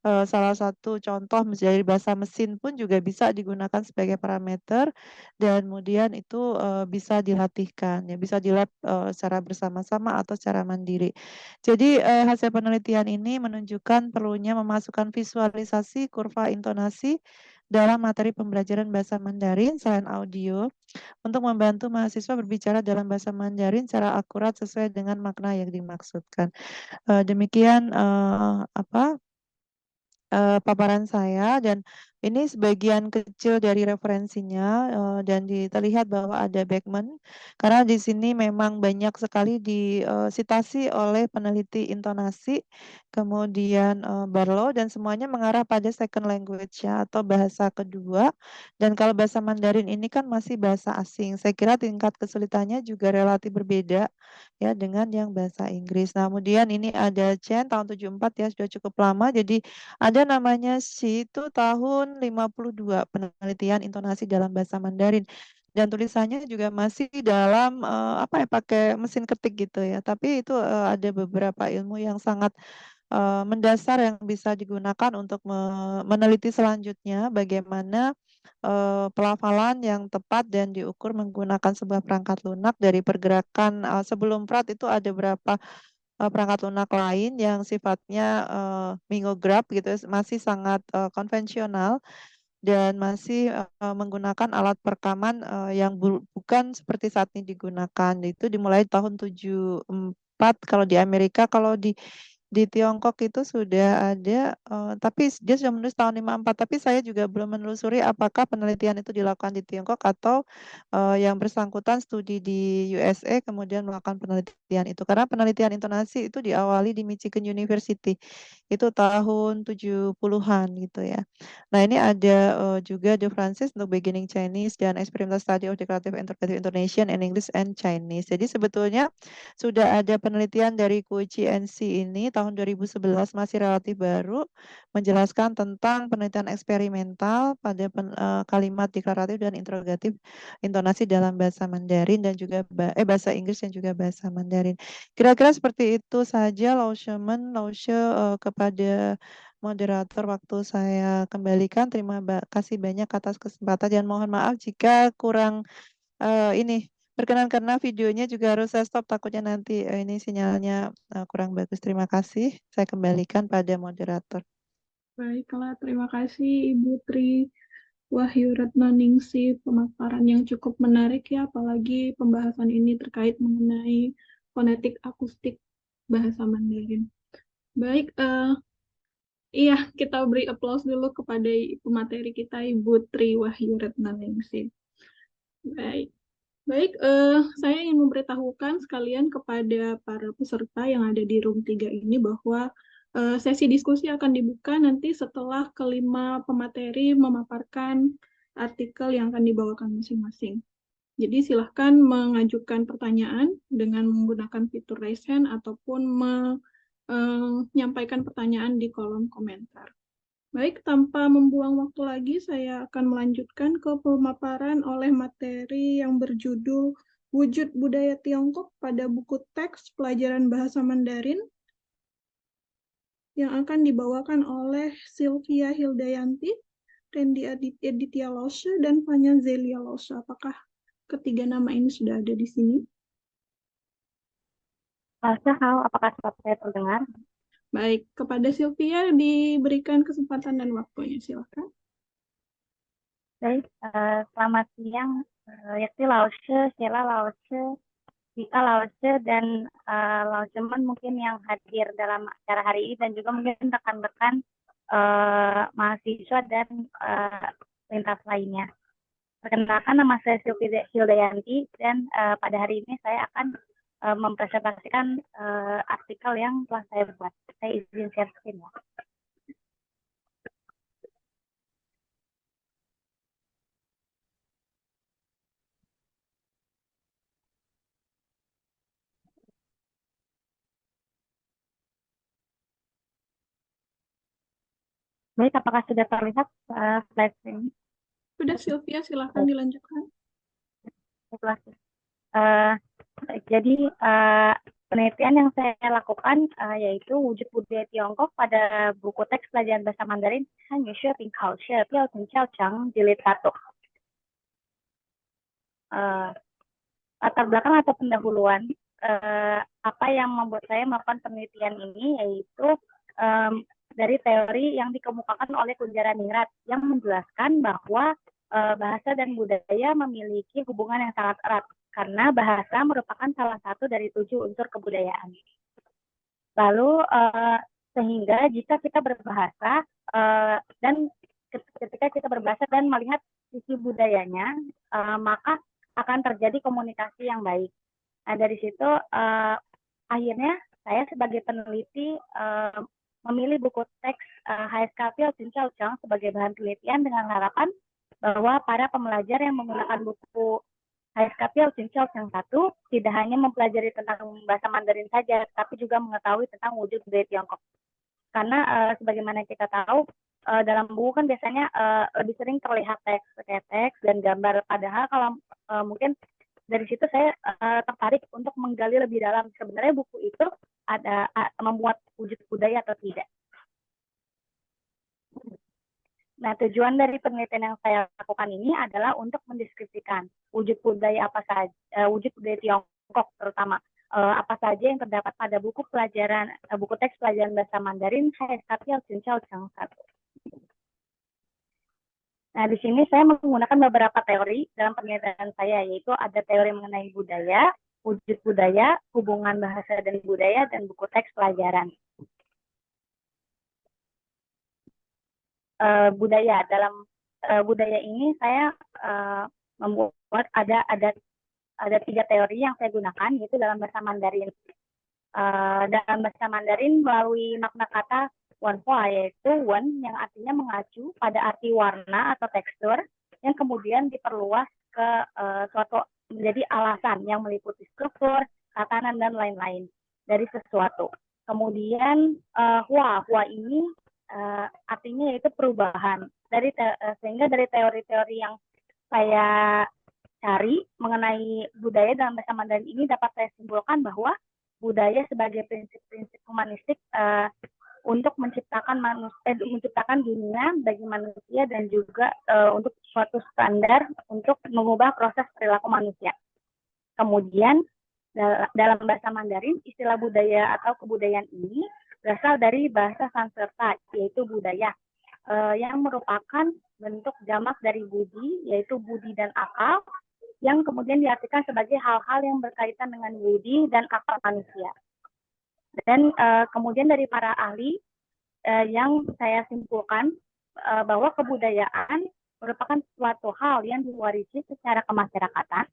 salah satu contoh dari bahasa mesin pun juga bisa digunakan sebagai parameter dan kemudian itu bisa dilatihkan ya, bisa dilab secara bersama-sama atau secara mandiri. Jadi hasil penelitian ini menunjukkan perlunya memasukkan visualisasi kurva intonasi dalam materi pembelajaran bahasa Mandarin selain audio untuk membantu mahasiswa berbicara dalam bahasa Mandarin secara akurat sesuai dengan makna yang dimaksudkan. Demikian paparan saya dan ini sebagian kecil dari referensinya dan terlihat bahwa ada Beckman karena di sini memang banyak sekali disitasi oleh peneliti intonasi, kemudian Barlow dan semuanya mengarah pada second language ya atau bahasa kedua dan kalau bahasa Mandarin ini kan masih bahasa asing. Saya kira tingkat kesulitannya juga relatif berbeda ya dengan yang bahasa Inggris. Nah, kemudian ini ada Chen tahun 74 ya sudah cukup lama jadi ada namanya Shi itu tahun 52 penelitian intonasi dalam bahasa Mandarin dan tulisannya juga masih dalam apa ya pakai mesin ketik gitu ya. Tapi itu ada beberapa ilmu yang sangat mendasar yang bisa digunakan untuk meneliti selanjutnya bagaimana pelafalan yang tepat dan diukur menggunakan sebuah perangkat lunak dari pergerakan sebelum prat itu ada berapa perangkat lunak lain yang sifatnya mingograf gitu masih sangat konvensional dan masih menggunakan alat perekaman yang bukan seperti saat ini digunakan. Itu dimulai tahun 74 kalau di Amerika, kalau di Tiongkok itu sudah ada, tapi dia sudah menulis tahun 54, tapi saya juga belum menelusuri apakah penelitian itu dilakukan di Tiongkok atau yang bersangkutan studi di USA kemudian melakukan penelitian itu. Karena penelitian intonasi itu diawali di Michigan University. Itu tahun 70-an gitu ya. Nah, ini ada juga De Francis untuk Beginning Chinese dan Experimental Study of Declarative Interrogative Intonation in English and Chinese. Jadi sebetulnya sudah ada penelitian dari Koichi NC ini tahun 2011 masih relatif baru menjelaskan tentang penelitian eksperimental pada kalimat deklaratif dan interrogatif intonasi dalam bahasa Mandarin dan juga bahasa Inggris dan juga bahasa Mandarin. Kira-kira seperti itu saja Lao Shemen, Lao She kepada moderator waktu saya kembalikan. Terima kasih banyak atas kesempatan dan mohon maaf jika kurang ini berkenan karena videonya juga harus saya stop takutnya nanti ini sinyalnya kurang bagus. Terima kasih. Saya kembalikan pada moderator. Baiklah, terima kasih Ibu Tri. Wahyu Retnoningsih, pemaparan yang cukup menarik ya, apalagi pembahasan ini terkait mengenai fonetik akustik bahasa Mandarin. Baik, iya, kita beri aplaus dulu kepada pemateri kita, Ibu Tri Wahyu Retnoningsih. Baik. Baik, saya ingin memberitahukan sekalian kepada para peserta yang ada di room 3 ini bahwa sesi diskusi akan dibuka nanti setelah kelima pemateri memaparkan artikel yang akan dibawakan masing-masing. Jadi silahkan mengajukan pertanyaan dengan menggunakan fitur raise hand ataupun menyampaikan pertanyaan di kolom komentar. Baik, tanpa membuang waktu lagi, saya akan melanjutkan ke pemaparan oleh materi yang berjudul Wujud Budaya Tiongkok pada Buku Teks Pelajaran Bahasa Mandarin yang akan dibawakan oleh Sylvia Hildayanti, Randy Aditya Lose, dan Fanya Zelia Lose. Apakah ketiga nama ini sudah ada di sini? Halo, apakah suara saya terdengar? Baik, kepada Sylvia diberikan kesempatan dan waktunya, silakan. Baik, selamat siang, Yakti Lause, Sheila Lause, Vika Lause, dan Lauseman mungkin yang hadir dalam acara hari ini, dan juga mungkin rekan-rekan mahasiswa dan lintas lainnya. Perkenalkan, nama saya Sylvia Hildayanti, dan pada hari ini saya akan mempresentasikan artikel yang telah saya buat. Saya izin share screen ya. Baik, apakah sudah terlihat slide ini? Sudah, Sylvia, silakan dilanjutkan. Jadi penelitian yang saya lakukan yaitu wujud budaya Tiongkok pada buku teks pelajaran bahasa Mandarin Hanyu Shui Ping Kao Shi Biao Teng Jiao Chang jilid 1. Latar belakang atau pendahuluan apa yang membuat saya melakukan penelitian ini yaitu dari teori yang dikemukakan oleh Kunjaraningrat yang menjelaskan bahwa bahasa dan budaya memiliki hubungan yang sangat erat karena bahasa merupakan salah satu dari 7 unsur kebudayaan. Lalu sehingga jika kita berbahasa dan ketika kita berbahasa dan melihat sisi budayanya, maka akan terjadi komunikasi yang baik. Nah, dari situ akhirnya saya sebagai peneliti memilih buku teks HSK Piao Jun Chao Chang sebagai bahan penelitian dengan harapan bahwa para pembelajar yang menggunakan buku HSK Piao Jun Chao Chang 1 tidak hanya mempelajari tentang bahasa Mandarin saja, tapi juga mengetahui tentang wujud budaya Tiongkok. Karena sebagaimana kita tahu, dalam buku kan biasanya lebih sering terlihat teks dan gambar. Padahal kalau mungkin dari situ saya tertarik untuk menggali lebih dalam sebenarnya buku itu ada membuat wujud budaya atau tidak. Nah, tujuan dari penelitian yang saya lakukan ini adalah untuk mendeskripsikan wujud budaya apa saja, wujud budaya Tiongkok terutama apa saja yang terdapat pada buku pelajaran buku teks pelajaran bahasa Mandarin HSK Piao Jun Chao Chang 1. Nah, di sini saya menggunakan beberapa teori dalam penelitian saya, yaitu ada teori mengenai budaya, wujud budaya, hubungan bahasa dan budaya, dan buku teks pelajaran. Budaya dalam budaya ini saya membuat ada 3 teori yang saya gunakan, yaitu dalam bahasa Mandarin. Dalam bahasa Mandarin melalui makna kata wanhua, yaitu wan yang artinya mengacu pada arti warna atau tekstur yang kemudian diperluas ke suatu menjadi alasan yang meliputi struktur, tatanan, dan lain-lain dari sesuatu. Kemudian hua ini artinya yaitu perubahan. Sehingga dari teori-teori yang saya cari mengenai budaya dalam bahasa Mandarin ini dapat saya simpulkan bahwa budaya sebagai prinsip-prinsip humanistik untuk menciptakan dunia bagi manusia dan juga untuk suatu standar untuk mengubah proses perilaku manusia. Kemudian dalam bahasa Mandarin istilah budaya atau kebudayaan ini berasal dari bahasa Sanskerta yaitu budaya yang merupakan bentuk jamak dari budi, yaitu budi dan akal, yang kemudian diartikan sebagai hal-hal yang berkaitan dengan budi dan akal manusia. Dan kemudian dari para ahli yang saya simpulkan bahwa kebudayaan merupakan suatu hal yang diwarisi secara kemasyarakatan,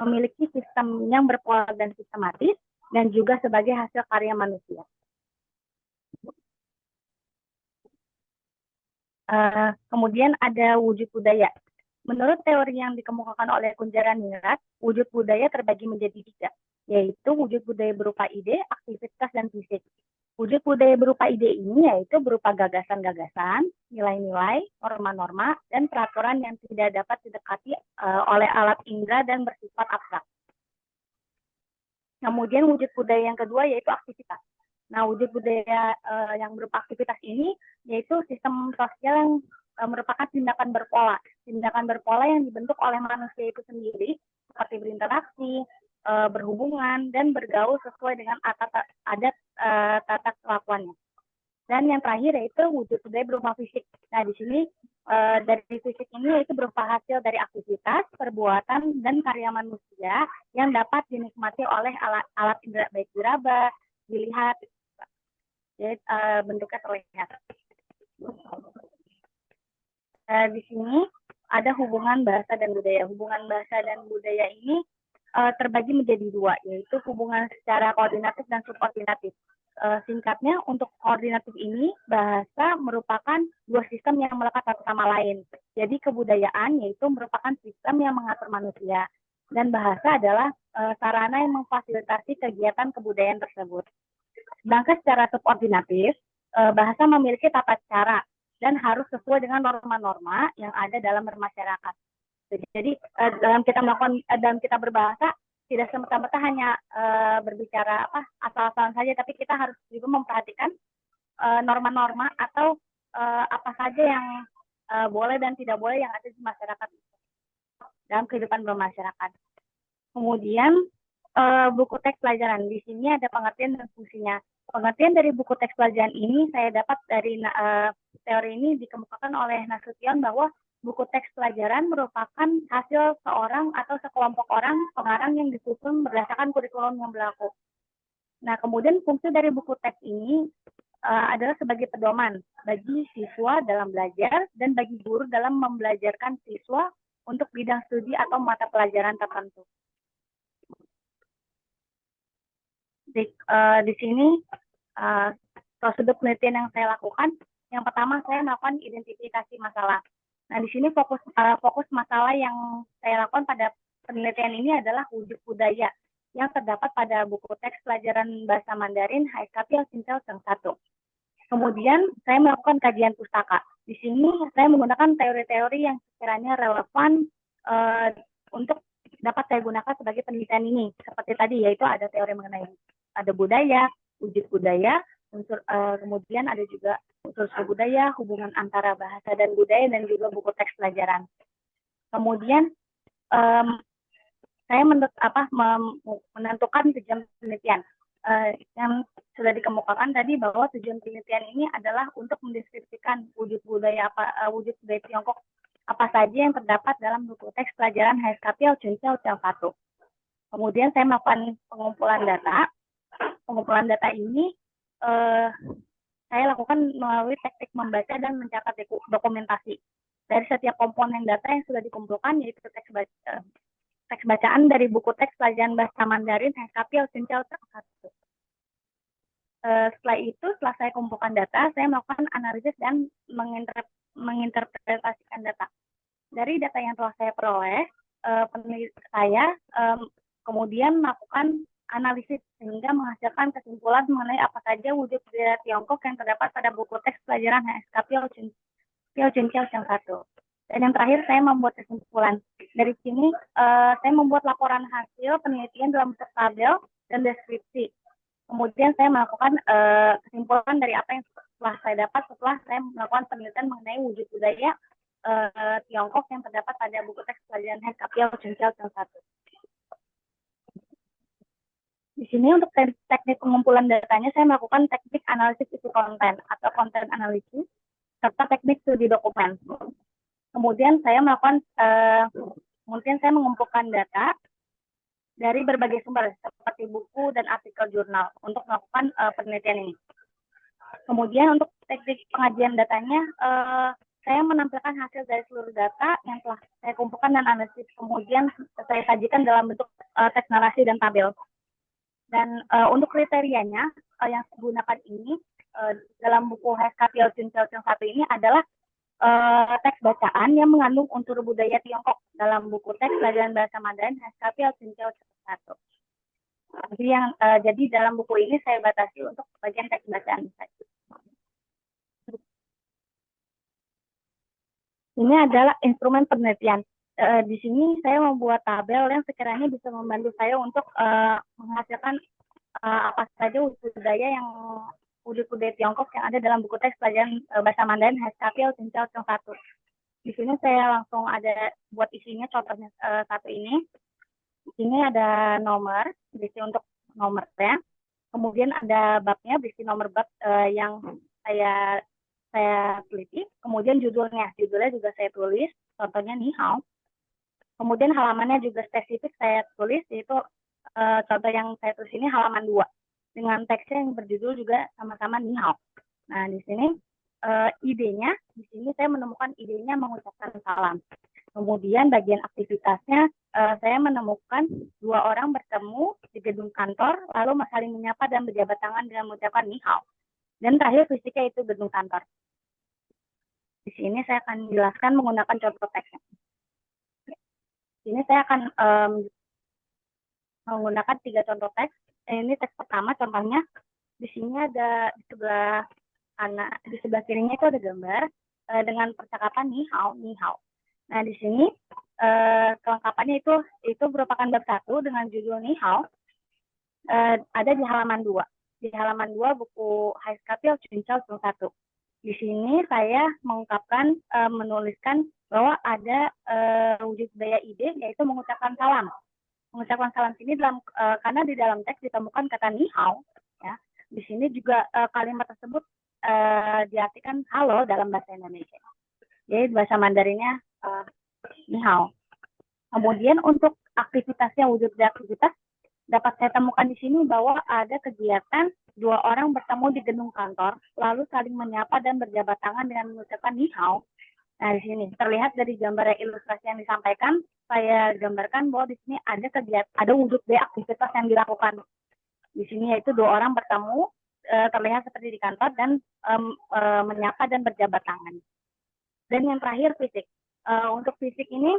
memiliki sistem yang berpola dan sistematis, dan juga sebagai hasil karya manusia. Kemudian ada wujud budaya. Menurut teori yang dikemukakan oleh Kunjaraningrat, wujud budaya terbagi menjadi 3, yaitu wujud budaya berupa ide, aktivitas, dan fisik. Wujud budaya berupa ide ini yaitu berupa gagasan-gagasan, nilai-nilai, norma-norma, dan peraturan yang tidak dapat didekati oleh alat indera dan bersifat abstrak. Kemudian wujud budaya yang kedua yaitu aktivitas. Nah, wujud budaya yang berupa aktivitas ini yaitu sistem sosial yang merupakan tindakan berpola yang dibentuk oleh manusia itu sendiri, seperti berinteraksi, berhubungan, dan bergaul sesuai dengan adat tata kelakuannya. Dan yang terakhir yaitu wujud budaya berupa fisik. Nah, di sini dari fisik ini yaitu berupa hasil dari aktivitas, perbuatan, dan karya manusia yang dapat dinikmati oleh alat indera, baik diraba, dilihat, jadi bentuknya terlihat. Di sini ada hubungan bahasa dan budaya. Hubungan bahasa dan budaya ini terbagi menjadi 2, yaitu hubungan secara koordinatif dan subordinatif. Singkatnya, untuk koordinatif ini, bahasa merupakan 2 sistem yang melekat satu sama lain. Jadi kebudayaan yaitu merupakan sistem yang mengatur manusia, dan bahasa adalah sarana yang memfasilitasi kegiatan kebudayaan tersebut. Sedangkan secara subordinatif, bahasa memiliki tata cara dan harus sesuai dengan norma-norma yang ada dalam bermasyarakat. Jadi dalam kita berbahasa tidak semata-mata hanya berbicara asal-asalan saja, tapi kita harus juga memperhatikan norma-norma atau apa saja yang boleh dan tidak boleh yang ada di masyarakat dalam kehidupan bermasyarakat. Kemudian buku teks pelajaran, di sini ada pengertian dan fungsinya. Pengertian dari buku teks pelajaran ini saya dapat dari teori ini dikemukakan oleh Nasution bahwa buku teks pelajaran merupakan hasil seorang atau sekelompok orang pengarang yang disusun berdasarkan kurikulum yang berlaku. Nah, kemudian fungsi dari buku teks ini adalah sebagai pedoman bagi siswa dalam belajar dan bagi guru dalam membelajarkan siswa untuk bidang studi atau mata pelajaran tertentu. Di sini prosedur penelitian yang saya lakukan, yang pertama saya melakukan identifikasi masalah. Nah, di sini fokus masalah yang saya lakukan pada penelitian ini adalah wujud budaya yang terdapat pada buku teks pelajaran bahasa Mandarin Haikapil Cincau Ceng 1. Kemudian saya melakukan kajian pustaka. Di sini saya menggunakan teori-teori yang sekiranya relevan untuk dapat saya gunakan sebagai penelitian ini. Seperti tadi, yaitu ada teori mengenai ada budaya, wujud budaya, kemudian ada juga unsur budaya, hubungan antara bahasa dan budaya, dan juga buku teks pelajaran. Kemudian saya menentukan tujuan penelitian yang sudah dikemukakan tadi bahwa tujuan penelitian ini adalah untuk mendeskripsikan wujud budaya Tiongkok apa saja yang terdapat dalam buku teks pelajaran HSKP Cincau Ceng 1. Kemudian saya melakukan pengumpulan data. Pengumpulan data ini saya lakukan melalui teknik membaca dan mencatat dokumentasi. Dari setiap komponen data yang sudah dikumpulkan, yaitu teks bacaan dari buku teks pelajaran bahasa Mandarin HSKP Cincau Ceng 1. Setelah itu, setelah saya kumpulkan data, saya melakukan analisis dan menginterpretasikan data. Dari data yang telah saya peroleh, peneliti saya kemudian melakukan analisis sehingga menghasilkan kesimpulan mengenai apa saja wujud budaya Tiongkok yang terdapat pada buku teks pelajaran HSKP Cincau Ceng 1. Dan yang terakhir saya membuat kesimpulan. Dari sini saya membuat laporan hasil penelitian dalam bentuk tabel dan deskripsi. Kemudian saya melakukan kesimpulan dari apa yang telah saya dapat setelah saya melakukan penelitian mengenai wujud budaya Tiongkok yang terdapat pada buku teks pelajaran HSKP Cincau Ceng 1. Di sini untuk teknik pengumpulan datanya saya melakukan teknik analisis isi konten atau content analysis serta teknik studi dokumen. Kemudian saya mengumpulkan data dari berbagai sumber seperti buku dan artikel jurnal untuk melakukan penelitian ini. Kemudian untuk teknik pengajian datanya, saya menampilkan hasil dari seluruh data yang telah saya kumpulkan dan analisis. Kemudian saya sajikan dalam bentuk teks narasi dan tabel. Dan untuk kriterianya yang saya gunakan ini dalam buku HSKPL Cincau 1 ini adalah teks bacaan yang mengandung unsur budaya Tiongkok dalam buku teks pelajaran bahasa Mandarin HSKPL Cincau 1. Jadi dalam buku ini saya batasi untuk bagian teks bacaan saja. Ini adalah instrumen penelitian. Di sini saya membuat tabel yang sekiranya bisa membantu saya untuk menghasilkan apa saja wujud budaya Tiongkok yang ada dalam buku teks pelajaran bahasa Mandarin HSKPL Cincau 1. Di sini saya langsung ada buat isinya, contohnya satu ini. Di sini ada nomor, berisi untuk nomornya. Kemudian ada babnya, berisi nomor bab yang saya teliti. Kemudian judulnya juga saya tulis, contohnya ni hao. Kemudian halamannya juga spesifik saya tulis, yaitu contoh yang saya tulis ini halaman 2 dengan teksnya yang berjudul juga sama-sama ni hao. Nah, di sini idenya, di sini saya menemukan idenya mengucapkan salam. Kemudian bagian aktivitasnya saya menemukan 2 orang bertemu di gedung kantor, lalu saling menyapa dan berjabat tangan dengan mengucapkan ni hao. Dan terakhir fisiknya itu gedung kantor. Di sini saya akan jelaskan menggunakan contoh teksnya. Di sini saya akan menggunakan 3 contoh teks. Ini teks pertama, contohnya di sini ada di sebelah kirinya itu ada gambar dengan percakapan ni hao, ni hao. Nah, di sini kelengkapannya itu merupakan bab 1 dengan judul ni hao. Ada di halaman 2. Di halaman 2 buku HSKPL Cincau 1. Di sini saya menuliskan bahwa ada wujud budaya ide, yaitu mengucapkan salam. Mengucapkan salam sini karena di dalam teks ditemukan kata ni hao, ya. Di sini juga kalimat tersebut diartikan halo dalam bahasa Indonesia. Jadi bahasa Mandarinnya ni hao. Kemudian untuk aktivitasnya, wujud budaya aktivitas, dapat saya temukan di sini bahwa ada kegiatan 2 orang bertemu di gedung kantor, lalu saling menyapa dan berjabat tangan dengan mengucapkan ni hao. Nah, di sini terlihat dari gambar ilustrasi yang disampaikan, saya gambarkan bahwa di sini ada wujud budaya aktivitas yang dilakukan. Di sini yaitu 2 orang bertemu, terlihat seperti di kantor dan menyapa dan berjabat tangan. Dan yang terakhir fisik. Untuk fisik ini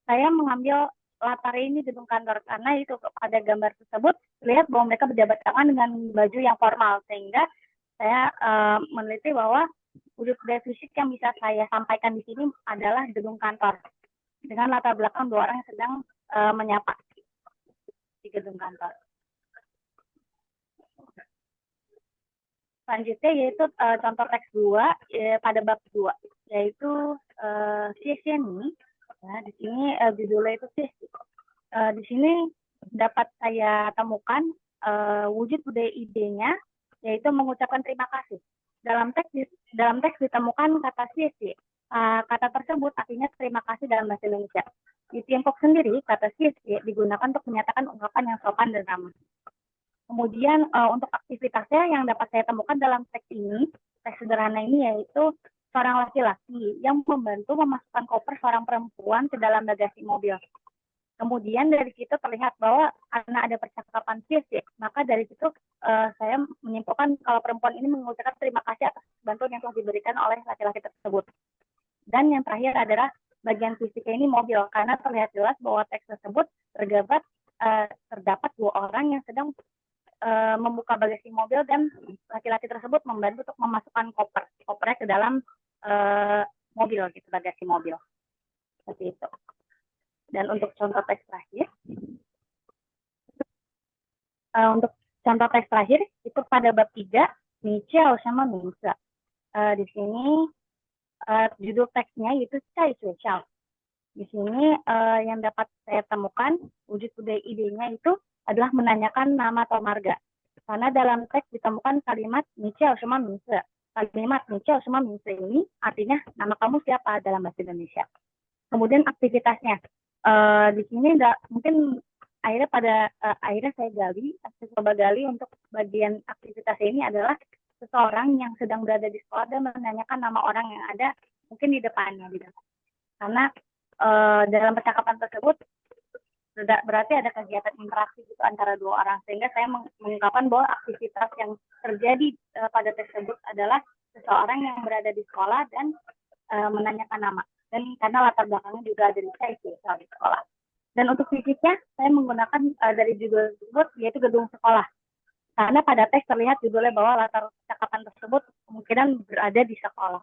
saya mengambil latar ini gedung kantor karena itu pada gambar tersebut terlihat bahwa mereka berjabat tangan dengan baju yang formal, sehingga saya meneliti bahwa wujud budaya fisik yang bisa saya sampaikan di sini adalah gedung kantor dengan latar belakang 2 orang yang sedang menyapa di gedung kantor. Selanjutnya yaitu contoh teks 2 pada bab 2, yaitu Xiexie. Ya, di sini judulnya itu di sini dapat saya temukan wujud budaya idenya, yaitu mengucapkan terima kasih. Dalam teks ditemukan kata Xiexie. Kata tersebut artinya terima kasih dalam bahasa Indonesia. Di Tiongkok sendiri, kata Xiexie digunakan untuk menyatakan ungkapan yang sopan dan ramah. Kemudian untuk aktivitasnya yang dapat saya temukan dalam teks sederhana ini, yaitu seorang laki-laki yang membantu memasukkan koper seorang perempuan ke dalam bagasi mobil. Kemudian dari situ terlihat bahwa karena ada percakapan fisik, maka dari situ saya menyimpulkan kalau perempuan ini mengucapkan terima kasih atas bantuan yang telah diberikan oleh laki-laki tersebut. Dan yang terakhir adalah bagian fisiknya ini mobil, karena terlihat jelas bahwa teks tersebut terdapat 2 orang yang sedang membuka bagasi mobil dan laki-laki tersebut membantu untuk memasukkan kopernya ke dalam mobil, gitu, bagasi mobil. Seperti itu. Dan untuk contoh teks terakhir, itu pada bab 3, Michel sama Mingsa. Di sini judul teksnya yaitu Cai Suiciao. Di sini yang dapat saya temukan wujud budaya idenya itu adalah menanyakan nama atau marga. Karena dalam teks ditemukan kalimat Michel sama Mingsa. kalimat Nicho semua ini artinya nama kamu siapa dalam bahasa Indonesia. Kemudian aktivitasnya di sini mungkin akhirnya saya coba gali untuk bagian aktivitas ini adalah seseorang yang sedang berada di sekolah dan menanyakan nama orang yang ada mungkin di depannya gitu. Karena dalam percakapan tersebut berarti ada kegiatan interaksi gitu antara dua orang, sehingga saya mengungkapkan bahwa aktivitas yang terjadi pada tersebut adalah seseorang yang berada di sekolah dan menanyakan nama, dan karena latar belakangnya juga ada di saya di sekolah. Dan untuk fisiknya saya menggunakan dari judul tersebut yaitu gedung sekolah, karena pada teks terlihat judulnya bahwa latar percakapan tersebut kemungkinan berada di sekolah.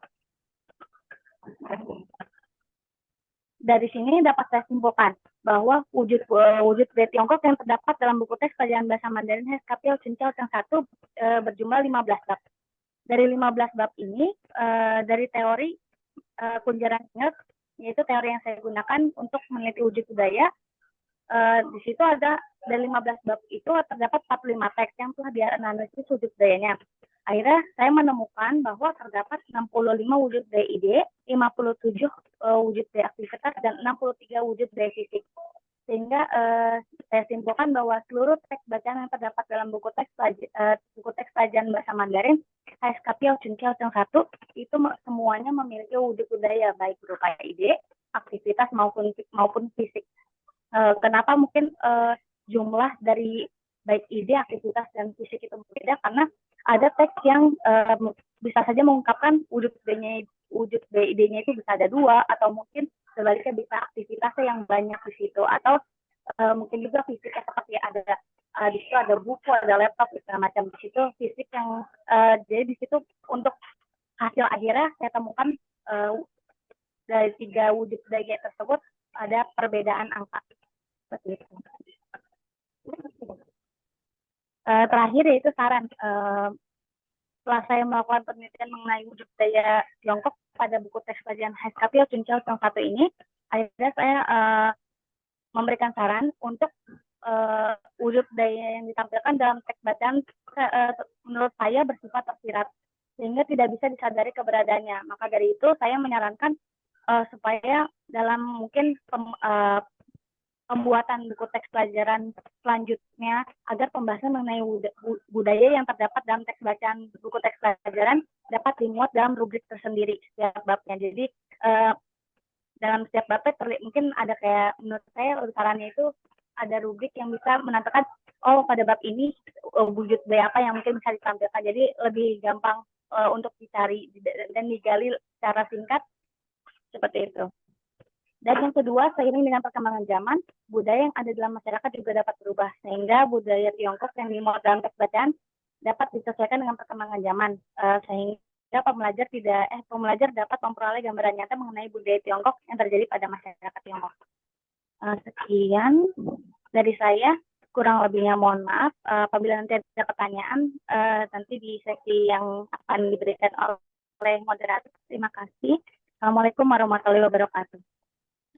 Dari sini dapat saya simpulkan bahwa wujud budaya Tiongkok yang terdapat dalam buku teks pelajaran bahasa Mandarin Heskapil Cincau yang 1 berjumlah 15 bab. Dari 15 bab ini, dari teori Kunjaran Ingat, yaitu teori yang saya gunakan untuk meneliti wujud budaya, di situ ada dari 15 bab itu terdapat 45 teks yang telah dianalisis wujud budayanya. Akhirnya saya menemukan bahwa terdapat 65 wujud budaya ide, 57 wujud budaya aktivitas, dan 63 wujud budaya fisik. Sehingga saya simpulkan bahwa seluruh teks bacaan yang terdapat dalam buku teks pelajaran bahasa Mandarin HSKP Cincau yang 1 itu semuanya memiliki wujud budaya baik berupa ide, aktivitas maupun fisik. Kenapa mungkin jumlah dari baik ide, aktivitas, dan fisik itu berbeda? Karena ada teks yang bisa saja mengungkapkan wujud budaya idenya itu bisa ada 2, atau mungkin sebaliknya bisa aktivitasnya yang banyak di situ, atau mungkin juga fisiknya seperti ada di situ ada buku, ada laptop, segala macam. Di situ fisik yang jadi di situ untuk hasil akhirnya saya temukan dari 3 wujud budaya tersebut ada perbedaan angka. Seperti itu. Terakhir yaitu saran. Setelah saya melakukan penelitian mengenai wujud budaya Tiongkok pada buku teks pelajaran HSKP Cincau yang 1 ini, akhirnya saya memberikan saran untuk wujud budaya yang ditampilkan dalam teks bacaan menurut saya bersifat tersirat, sehingga tidak bisa disadari keberadaannya. Maka dari itu saya menyarankan supaya dalam mungkin pembuatan buku teks pelajaran selanjutnya agar pembahasan mengenai budaya yang terdapat dalam teks bacaan buku teks pelajaran dapat dimuat dalam rubrik tersendiri setiap babnya. Jadi dalam setiap babnya mungkin ada kayak menurut saya sarannya itu ada rubrik yang bisa menampilkan pada bab ini wujud budaya apa yang mungkin bisa ditampilkan. Jadi lebih gampang untuk dicari dan digali secara singkat seperti itu. Dan yang kedua, seiring dengan perkembangan zaman, budaya yang ada dalam masyarakat juga dapat berubah, sehingga budaya Tiongkok yang dimuat dalam teks bacaan dapat disesuaikan dengan perkembangan zaman, sehingga pembelajar dapat memperoleh gambaran nyata mengenai budaya Tiongkok yang terjadi pada masyarakat Tiongkok. Sekian dari saya, kurang lebihnya mohon maaf. Apabila nanti ada pertanyaan, nanti di sesi yang akan diberikan oleh moderator. Terima kasih. Assalamualaikum warahmatullahi wabarakatuh.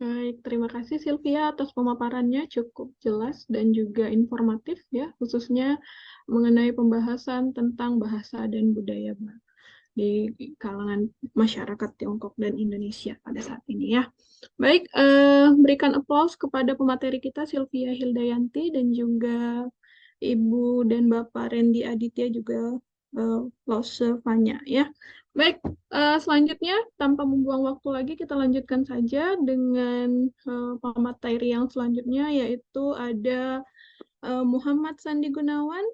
Baik, terima kasih Sylvia atas pemaparannya cukup jelas dan juga informatif ya, khususnya mengenai pembahasan tentang bahasa dan budaya di kalangan masyarakat Tiongkok dan Indonesia pada saat ini ya. Baik, berikan aplaus kepada pemateri kita Sylvia Hildayanti dan juga Ibu dan Bapak Randy Aditya juga aplaus Fanya ya. Baik, selanjutnya tanpa membuang waktu lagi kita lanjutkan saja dengan pemateri yang selanjutnya, yaitu ada Muhammad Sandi Gunawan,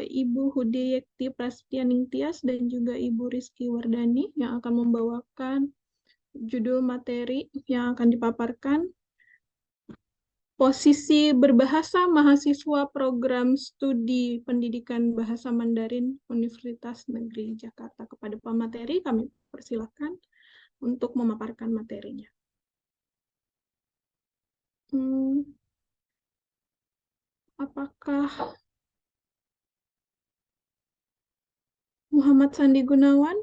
Ibu Hudiyekti Prasetyaning Tias, dan juga Ibu Rizky Wardani yang akan membawakan judul materi yang akan dipaparkan, posisi berbahasa mahasiswa program studi pendidikan bahasa Mandarin Universitas Negeri Jakarta. Kepada pemateri kami persilakan untuk memaparkan materinya. Apakah Muhammad Sandi Gunawan,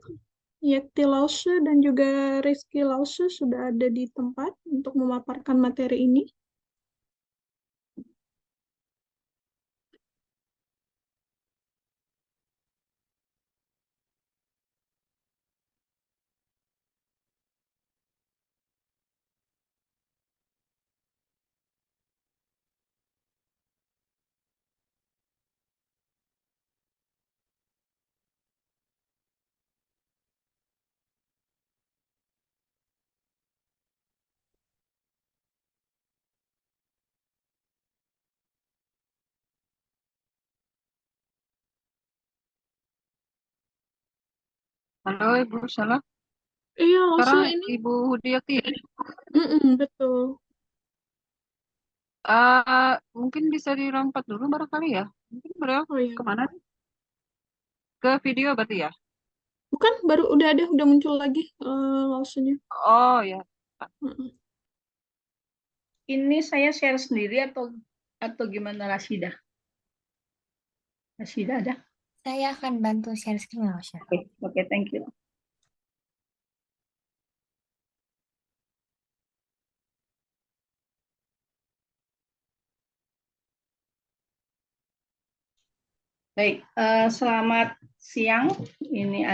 Yekti Lause, dan juga Rizky Lause sudah ada di tempat untuk memaparkan materi ini? Halo Ibu Salah, Iya, Lause sekarang ini. Ibu Hudiati. Betul. Mungkin bisa dilompat dulu barangkali ya. Mungkin beliau Oh iya. kemana nih? Ke video berarti ya? Bukan, baru udah muncul lagi Lause-nya. Oh ya. Mm-mm. Ini saya share sendiri atau gimana Rasida? Rasida ada? Saya akan bantu share screen ya, Osha. Oke, thank you. Baik, selamat siang. Ini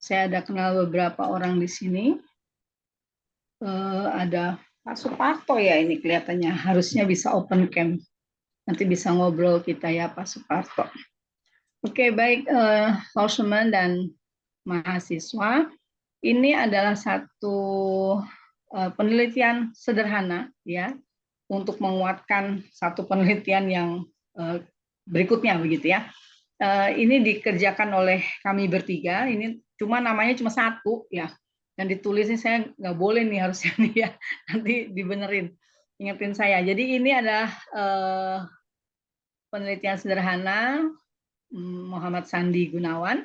saya ada kenal beberapa orang di sini. Ada Pak Suparto ya, ini kelihatannya harusnya bisa open cam. Nanti bisa ngobrol kita ya Pak Suparto. Oke, baik, Lauseman dan mahasiswa. Ini adalah satu penelitian sederhana ya untuk menguatkan satu penelitian yang berikutnya begitu ya. Ini dikerjakan oleh kami bertiga. Ini namanya cuma satu ya. Dan ditulisnya saya nggak boleh nih harusnya nih ya. Nanti dibenerin. Ingetin saya. Jadi ini adalah penelitian sederhana Muhammad Sandi Gunawan,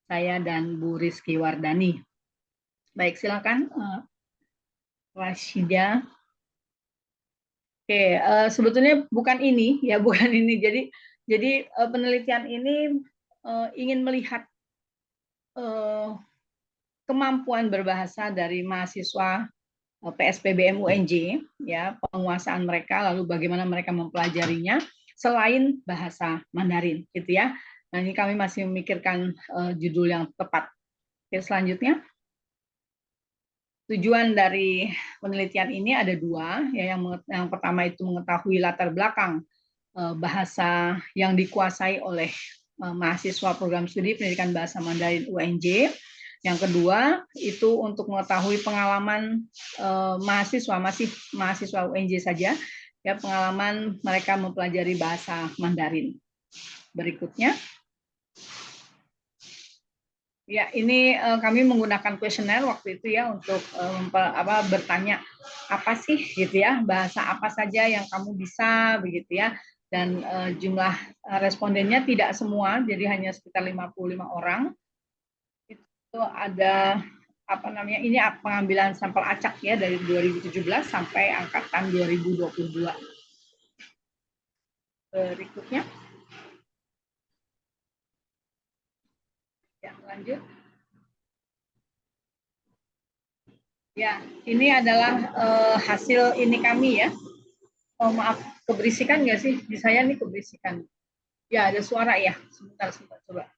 saya dan Bu Rizky Wardani. Baik, silakan Rashida. Oke, sebetulnya bukan ini ya, bukan ini. Jadi penelitian ini ingin melihat kemampuan berbahasa dari mahasiswa PSPBM UNJ, ya, penguasaan mereka, lalu bagaimana mereka mempelajarinya selain bahasa Mandarin, gitu ya. Nah, ini kami masih memikirkan judul yang tepat. Oke, selanjutnya. Tujuan dari penelitian ini ada dua, ya, yang pertama itu mengetahui latar belakang bahasa yang dikuasai oleh mahasiswa program studi pendidikan bahasa Mandarin UNJ. Yang kedua itu untuk mengetahui pengalaman mahasiswa UNJ saja, ya, pengalaman mereka mempelajari bahasa Mandarin. Berikutnya. Ya, ini kami menggunakan kuesioner waktu itu ya untuk bertanya apa sih gitu ya, bahasa apa saja yang kamu bisa begitu ya. Dan jumlah respondennya tidak semua, jadi hanya sekitar 55 orang. Itu ada ini pengambilan sampel acak ya dari 2017 sampai angkatan 2022. Berikutnya. Ya, lanjut. Ya, ini adalah hasil ini kami ya. Oh, maaf, keberisikan nggak sih? Di saya nih keberisikan. Ya, ada suara ya. Sebentar, coba.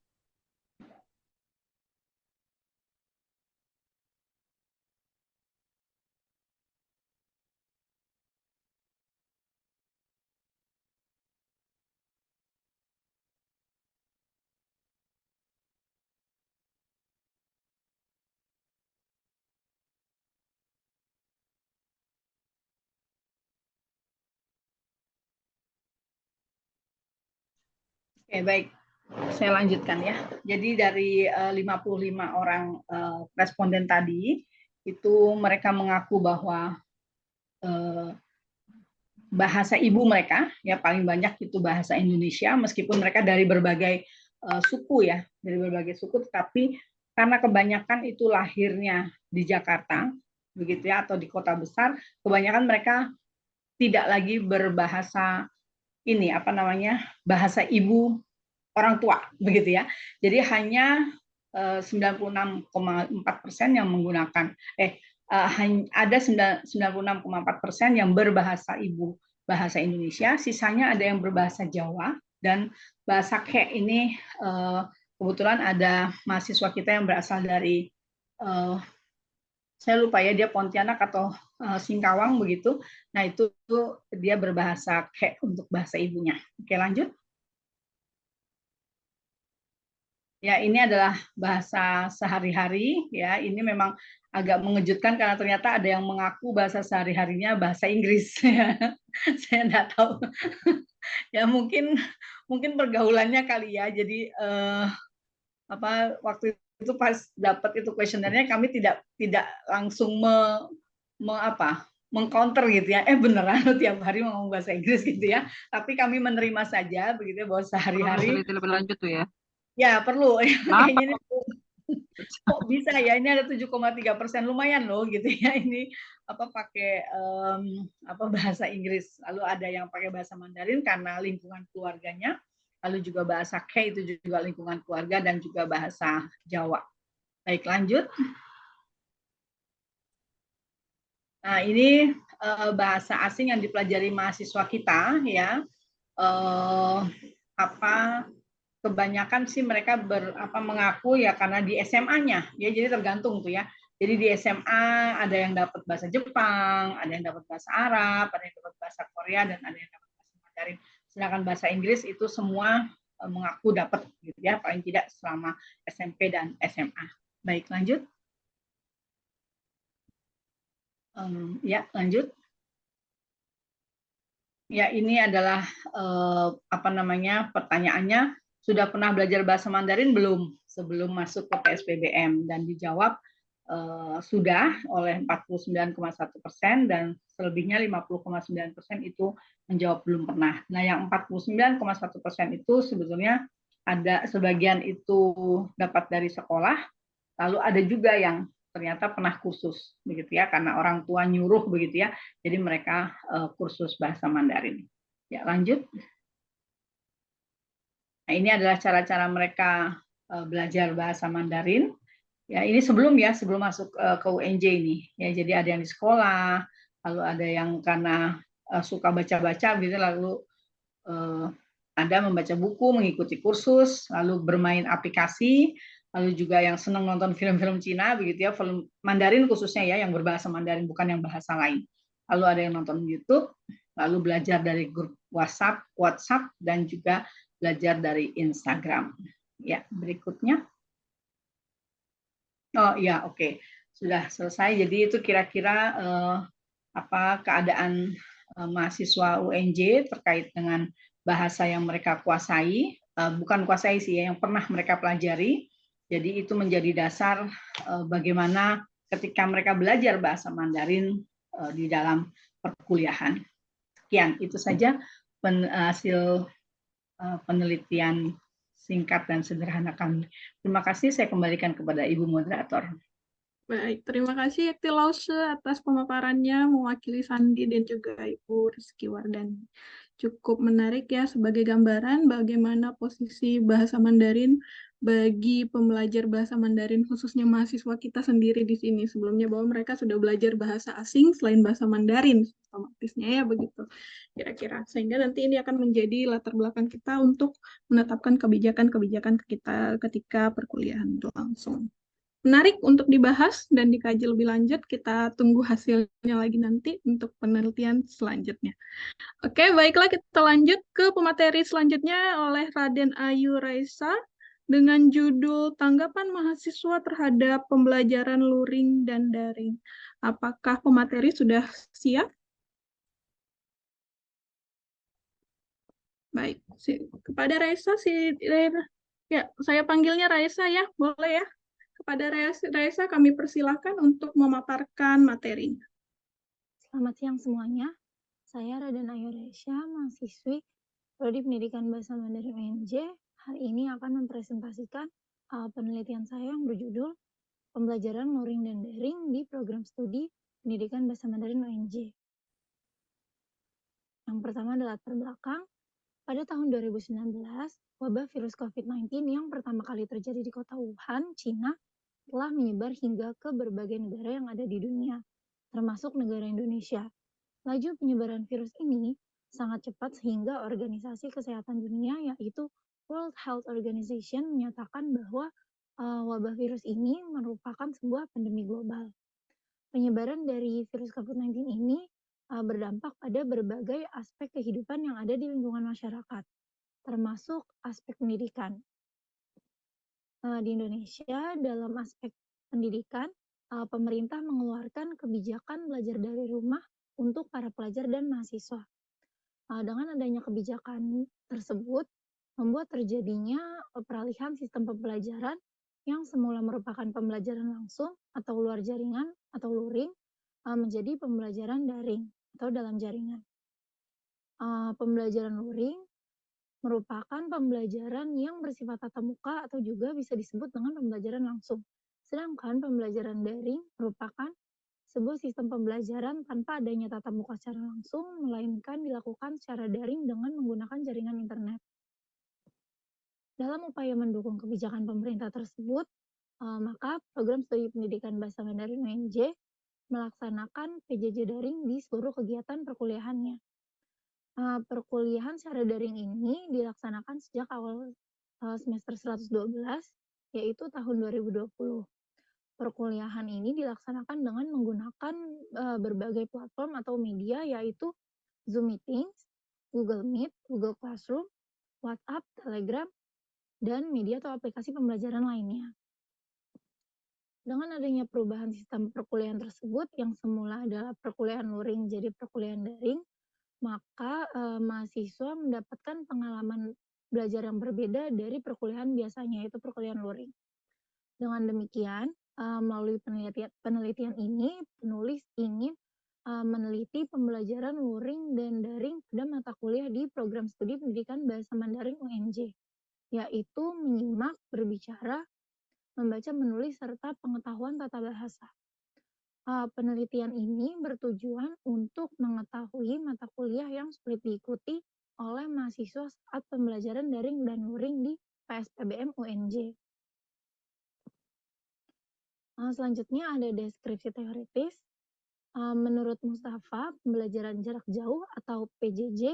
Oke, baik. Saya lanjutkan ya. Jadi dari 55 orang responden tadi, itu mereka mengaku bahwa bahasa ibu mereka ya paling banyak itu bahasa Indonesia, meskipun mereka dari berbagai suku ya, dari berbagai suku, tetapi karena kebanyakan itu lahirnya di Jakarta, begitu ya, atau di kota besar, kebanyakan mereka tidak lagi berbahasa ini bahasa ibu orang tua begitu ya. Jadi hanya 96,4% yang menggunakan ada 96,4% yang berbahasa ibu bahasa Indonesia, sisanya ada yang berbahasa Jawa dan bahasa Kek ini kebetulan ada mahasiswa kita yang berasal dari saya lupa ya, dia Pontianak atau Singkawang begitu. Nah, itu dia berbahasa Kek untuk bahasa ibunya. Oke, lanjut. Ya, ini adalah bahasa sehari-hari ya. Ini memang agak mengejutkan karena ternyata ada yang mengaku bahasa sehari-harinya bahasa Inggris ya. Saya enggak tahu. Ya, mungkin pergaulannya kali ya. Jadi waktu itu pas dapat itu kuesionernya kami tidak langsung mengcounter gitu ya. Beneran lo tiap hari ngomong bahasa Inggris gitu ya. Tapi kami menerima saja begitu ya, bahwa Perlu sehari-hari teliti lebih lanjut tuh ya. ya perlu. Kenapa Kayaknya ini kok bisa ya, ini ada 7,3%, lumayan loh gitu ya, ini pakai bahasa Inggris, lalu ada yang pakai bahasa Mandarin karena lingkungan keluarganya, lalu juga bahasa K itu juga lingkungan keluarga, dan juga bahasa Jawa. Baik, lanjut. Nah, ini bahasa asing yang dipelajari mahasiswa kita ya. Kebanyakan sih mereka mengaku ya karena di SMA-nya ya, jadi tergantung tuh ya. Jadi di SMA ada yang dapat bahasa Jepang, ada yang dapat bahasa Arab, ada yang dapat bahasa Korea, dan ada yang dapat bahasa Mandarin. Sedangkan bahasa Inggris itu semua mengaku dapat gitu ya, paling tidak selama SMP dan SMA. Baik, lanjut. Ya, lanjut. Ya, ini adalah pertanyaannya, sudah pernah belajar bahasa Mandarin belum sebelum masuk ke PSBBM? Dan dijawab sudah oleh 49,1%, dan selebihnya 50,9% itu menjawab belum pernah. Nah, yang 49,1% itu sebetulnya ada sebagian itu dapat dari sekolah, lalu ada juga yang ternyata pernah kursus begitu ya, karena orang tua nyuruh begitu ya, jadi mereka kursus bahasa Mandarin. Ya, lanjut. Nah, ini adalah cara-cara mereka belajar bahasa Mandarin. Ya, ini sebelum masuk ke UNJ ini. Ya, jadi ada yang di sekolah, lalu ada yang karena suka baca-baca gitu, lalu ada membaca buku, mengikuti kursus, lalu bermain aplikasi, lalu juga yang senang nonton film-film Cina begitu ya, film Mandarin khususnya ya, yang berbahasa Mandarin bukan yang bahasa lain. Lalu ada yang nonton YouTube, lalu belajar dari grup WhatsApp, dan juga belajar dari Instagram. Ya, berikutnya. Oh ya, oke. Sudah selesai. Jadi itu kira-kira keadaan mahasiswa UNJ terkait dengan bahasa yang mereka kuasai, bukan kuasai sih ya, yang pernah mereka pelajari. Jadi itu menjadi dasar bagaimana ketika mereka belajar bahasa Mandarin di dalam perkuliahan. Sekian, itu saja hasil penelitian singkat dan sederhana kami. Terima kasih, saya kembalikan kepada Ibu Moderator. Baik, terima kasih Yakti Lause atas pemaparannya mewakili Sandi dan juga Ibu Rizky Wardani. Cukup menarik ya sebagai gambaran bagaimana posisi bahasa Mandarin bagi pembelajar bahasa Mandarin, khususnya mahasiswa kita sendiri di sini. Sebelumnya bahwa mereka sudah belajar bahasa asing selain bahasa Mandarin, otomatisnya ya begitu kira-kira. Sehingga nanti ini akan menjadi latar belakang kita untuk menetapkan kebijakan-kebijakan kita ketika perkuliahan berlangsung. Menarik untuk dibahas dan dikaji lebih lanjut. Kita tunggu hasilnya lagi nanti untuk penelitian selanjutnya. Oke, baiklah kita lanjut ke pemateri selanjutnya oleh Raden Ayu Raisa dengan judul Tanggapan Mahasiswa Terhadap Pembelajaran Luring dan Daring. Apakah pemateri sudah siap? Baik, kepada Raisa, ya, saya panggilnya Raisa ya, boleh ya? Kepada Raisa kami persilahkan untuk memaparkan materinya. Selamat siang semuanya. Saya Raden Ayu Raisa, mahasiswi Prodi Pendidikan Bahasa Mandarin UNJ. Hari ini akan mempresentasikan penelitian saya yang berjudul Pembelajaran Luring dan Daring di Program Studi Pendidikan Bahasa Mandarin UNJ. Yang pertama adalah latar belakang. Pada tahun 2019, wabah virus COVID-19 yang pertama kali terjadi di kota Wuhan, Cina, telah menyebar hingga ke berbagai negara yang ada di dunia, termasuk negara Indonesia. Laju penyebaran virus ini sangat cepat sehingga Organisasi Kesehatan Dunia, yaitu World Health Organization, menyatakan bahwa wabah virus ini merupakan sebuah pandemi global. Penyebaran dari virus COVID-19 ini berdampak pada berbagai aspek kehidupan yang ada di lingkungan masyarakat, termasuk aspek pendidikan. Di Indonesia, dalam aspek pendidikan, pemerintah mengeluarkan kebijakan belajar dari rumah untuk para pelajar dan mahasiswa. Dengan adanya kebijakan tersebut, membuat terjadinya peralihan sistem pembelajaran yang semula merupakan pembelajaran langsung atau luar jaringan atau luring menjadi pembelajaran daring atau dalam jaringan. Pembelajaran luring merupakan pembelajaran yang bersifat tatap muka atau juga bisa disebut dengan pembelajaran langsung. Sedangkan pembelajaran daring merupakan sebuah sistem pembelajaran tanpa adanya tatap muka secara langsung, melainkan dilakukan secara daring dengan menggunakan jaringan internet. Dalam upaya mendukung kebijakan pemerintah tersebut, maka Program Studi Pendidikan Bahasa Mandarin UNJ melaksanakan PJJ daring di seluruh kegiatan perkuliahannya. Perkuliahan secara daring ini dilaksanakan sejak awal semester 112, yaitu tahun 2020. Perkuliahan ini dilaksanakan dengan menggunakan berbagai platform atau media, yaitu Zoom Meetings, Google Meet, Google Classroom, WhatsApp, Telegram, dan media atau aplikasi pembelajaran lainnya. Dengan adanya perubahan sistem perkuliahan tersebut yang semula adalah perkuliahan luring jadi perkuliahan daring, maka mahasiswa mendapatkan pengalaman belajar yang berbeda dari perkuliahan biasanya, yaitu perkuliahan luring. Dengan demikian, melalui penelitian ini, penulis ingin meneliti pembelajaran luring dan daring pada mata kuliah di Program Studi Pendidikan Bahasa Mandarin UNJ, yaitu menyimak, berbicara, membaca, menulis, serta pengetahuan tata bahasa. Penelitian ini bertujuan untuk mengetahui mata kuliah yang sulit diikuti oleh mahasiswa saat pembelajaran daring dan luring di PSPBM UNJ. Selanjutnya ada deskripsi teoritis. Menurut Mustafa, pembelajaran jarak jauh atau PJJ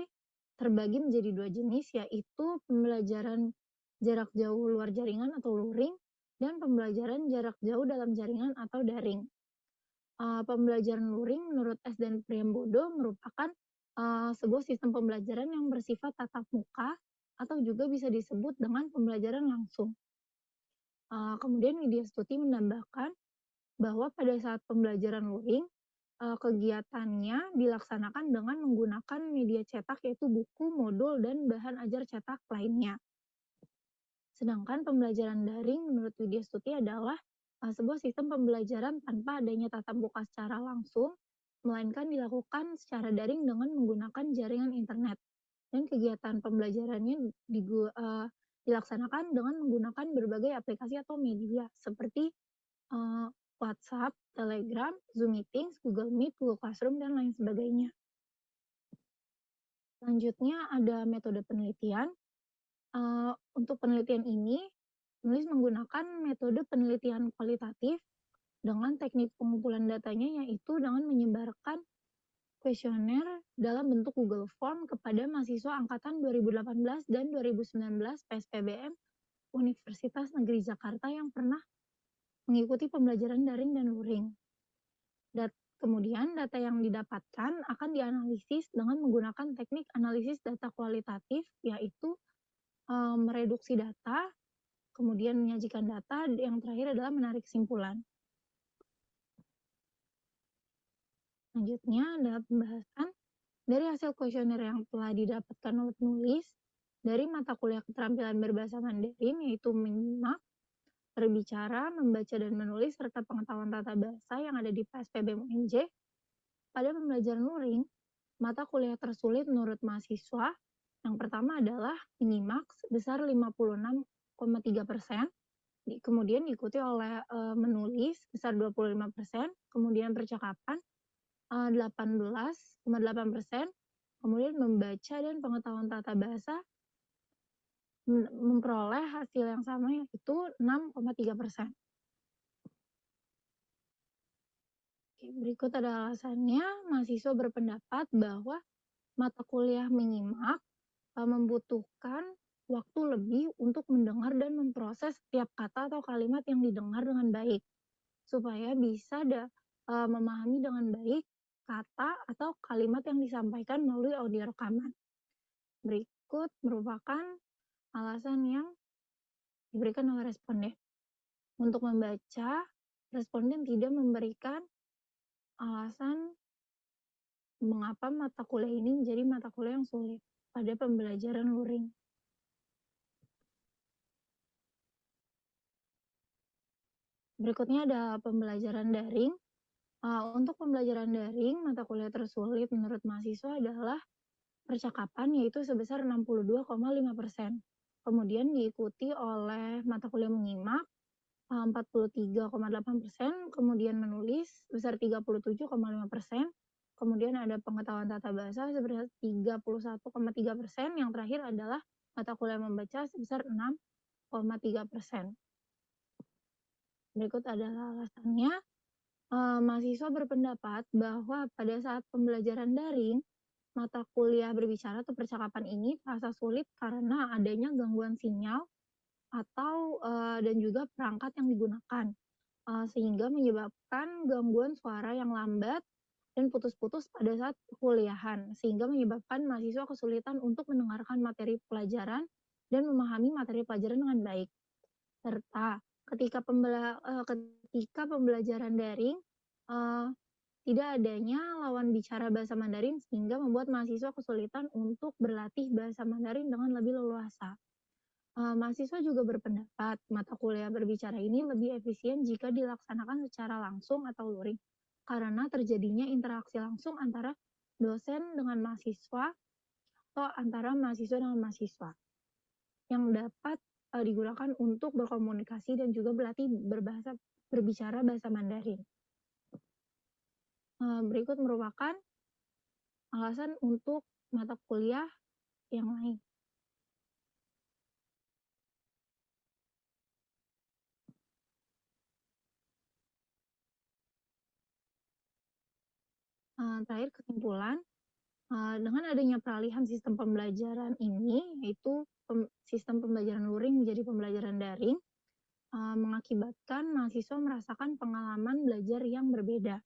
terbagi menjadi dua jenis, yaitu pembelajaran jarak jauh luar jaringan atau luring dan pembelajaran jarak jauh dalam jaringan atau daring. Pembelajaran luring menurut S. dan Priambodo merupakan sebuah sistem pembelajaran yang bersifat tatap muka atau juga bisa disebut dengan pembelajaran langsung. Kemudian Widya Stuti menambahkan bahwa pada saat pembelajaran luring, kegiatannya dilaksanakan dengan menggunakan media cetak yaitu buku, modul, dan bahan ajar cetak lainnya. Sedangkan pembelajaran daring menurut Widya Stuti adalah sebuah sistem pembelajaran tanpa adanya tatap muka secara langsung, melainkan dilakukan secara daring dengan menggunakan jaringan internet. Dan kegiatan pembelajarannya dilaksanakan dengan menggunakan berbagai aplikasi atau media seperti WhatsApp, Telegram, Zoom Meetings, Google Meet, Google Classroom, dan lain sebagainya. Selanjutnya ada metode penelitian. Untuk penelitian ini, penulis menggunakan metode penelitian kualitatif dengan teknik pengumpulan datanya, yaitu dengan menyebarkan kuesioner dalam bentuk Google Form kepada mahasiswa angkatan 2018 dan 2019 PSPBM Universitas Negeri Jakarta yang pernah mengikuti pembelajaran daring dan luring. Kemudian data yang didapatkan akan dianalisis dengan menggunakan teknik analisis data kualitatif, yaitu mereduksi data, kemudian menyajikan data, yang terakhir adalah menarik kesimpulan. Selanjutnya adalah pembahasan dari hasil kuesioner yang telah didapatkan oleh penulis dari mata kuliah keterampilan berbahasa Mandarin, yaitu menyimak, berbicara, membaca, dan menulis, serta pengetahuan tata bahasa yang ada di PSPBM UNJ. Pada pembelajaran luring, mata kuliah tersulit menurut mahasiswa yang pertama adalah menyimak sebesar 56,3%, kemudian diikuti oleh menulis sebesar 25%, kemudian percakapan 18,8%, kemudian membaca dan pengetahuan tata bahasa memperoleh hasil yang sama, yaitu 6,3%. Berikut ada alasannya. Mahasiswa berpendapat bahwa mata kuliah menyimak membutuhkan waktu lebih untuk mendengar dan memproses setiap kata atau kalimat yang didengar dengan baik, supaya bisa memahami dengan baik kata atau kalimat yang disampaikan melalui audio rekaman. Berikut merupakan alasan yang diberikan oleh responden. Untuk membaca, responden tidak memberikan alasan mengapa mata kuliah ini menjadi mata kuliah yang sulit pada pembelajaran luring. Berikutnya ada pembelajaran daring. Untuk pembelajaran daring, mata kuliah tersulit menurut mahasiswa adalah percakapan, yaitu sebesar 62,5%. Kemudian diikuti oleh mata kuliah menyimak, 43,8%, kemudian menulis sebesar 37,5%, kemudian ada pengetahuan tata bahasa sebesar 31,3%, yang terakhir adalah mata kuliah membaca sebesar 6,3%. Berikut adalah alasannya. Mahasiswa berpendapat bahwa pada saat pembelajaran daring, mata kuliah berbicara atau percakapan ini terasa sulit karena adanya gangguan sinyal atau dan juga perangkat yang digunakan, sehingga menyebabkan gangguan suara yang lambat dan putus-putus pada saat kuliahan, sehingga menyebabkan mahasiswa kesulitan untuk mendengarkan materi pelajaran dan memahami materi pelajaran dengan baik. Serta ketika pembelajaran daring, tidak adanya lawan bicara bahasa Mandarin sehingga membuat mahasiswa kesulitan untuk berlatih bahasa Mandarin dengan lebih leluasa. Mahasiswa juga berpendapat mata kuliah berbicara ini lebih efisien jika dilaksanakan secara langsung atau luring, karena terjadinya interaksi langsung antara dosen dengan mahasiswa atau antara mahasiswa dengan mahasiswa yang dapat digunakan untuk berkomunikasi dan juga berlatih berbicara bahasa Mandarin. Berikut merupakan alasan untuk mata kuliah yang lain. Terakhir kesimpulan, dengan adanya peralihan sistem pembelajaran ini, yaitu sistem pembelajaran luring menjadi pembelajaran daring, mengakibatkan mahasiswa merasakan pengalaman belajar yang berbeda.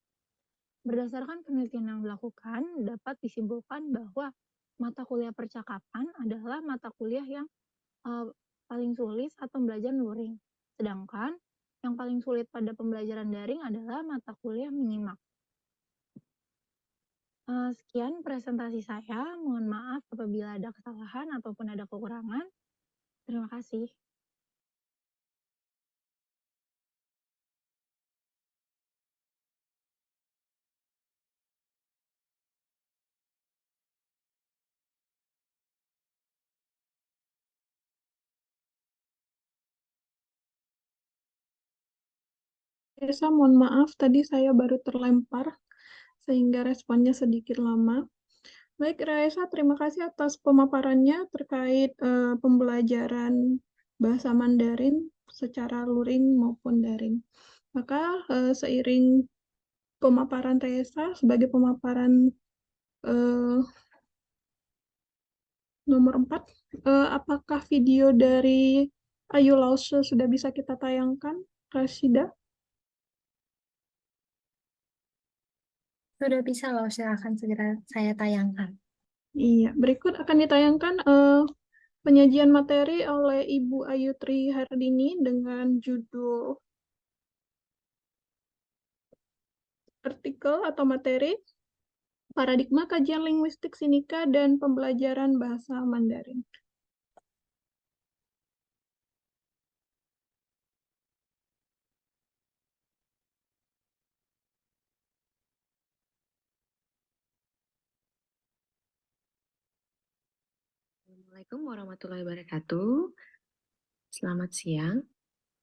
Berdasarkan penelitian yang dilakukan, dapat disimpulkan bahwa mata kuliah percakapan adalah mata kuliah yang paling sulit saat pembelajaran luring. Sedangkan yang paling sulit pada pembelajaran daring adalah mata kuliah menyimak. Sekian presentasi saya. Mohon maaf apabila ada kesalahan ataupun ada kekurangan. Terima kasih. Resa, mohon maaf, tadi saya baru terlempar, sehingga responnya sedikit lama. Baik, Raisa, terima kasih atas pemaparannya terkait pembelajaran bahasa Mandarin secara luring maupun daring. Maka seiring pemaparan Raisa sebagai pemaparan nomor 4, apakah video dari Ayu Lause sudah bisa kita tayangkan, Rasida? Sudah bisa loh, akan segera saya tayangkan. Iya, berikut akan ditayangkan penyajian materi oleh Ibu Ayu Tri Hardini dengan judul artikel atau materi Paradigma Kajian Linguistik Sinika dan Pembelajaran Bahasa Mandarin. Assalamualaikum warahmatullahi wabarakatuh. Selamat siang.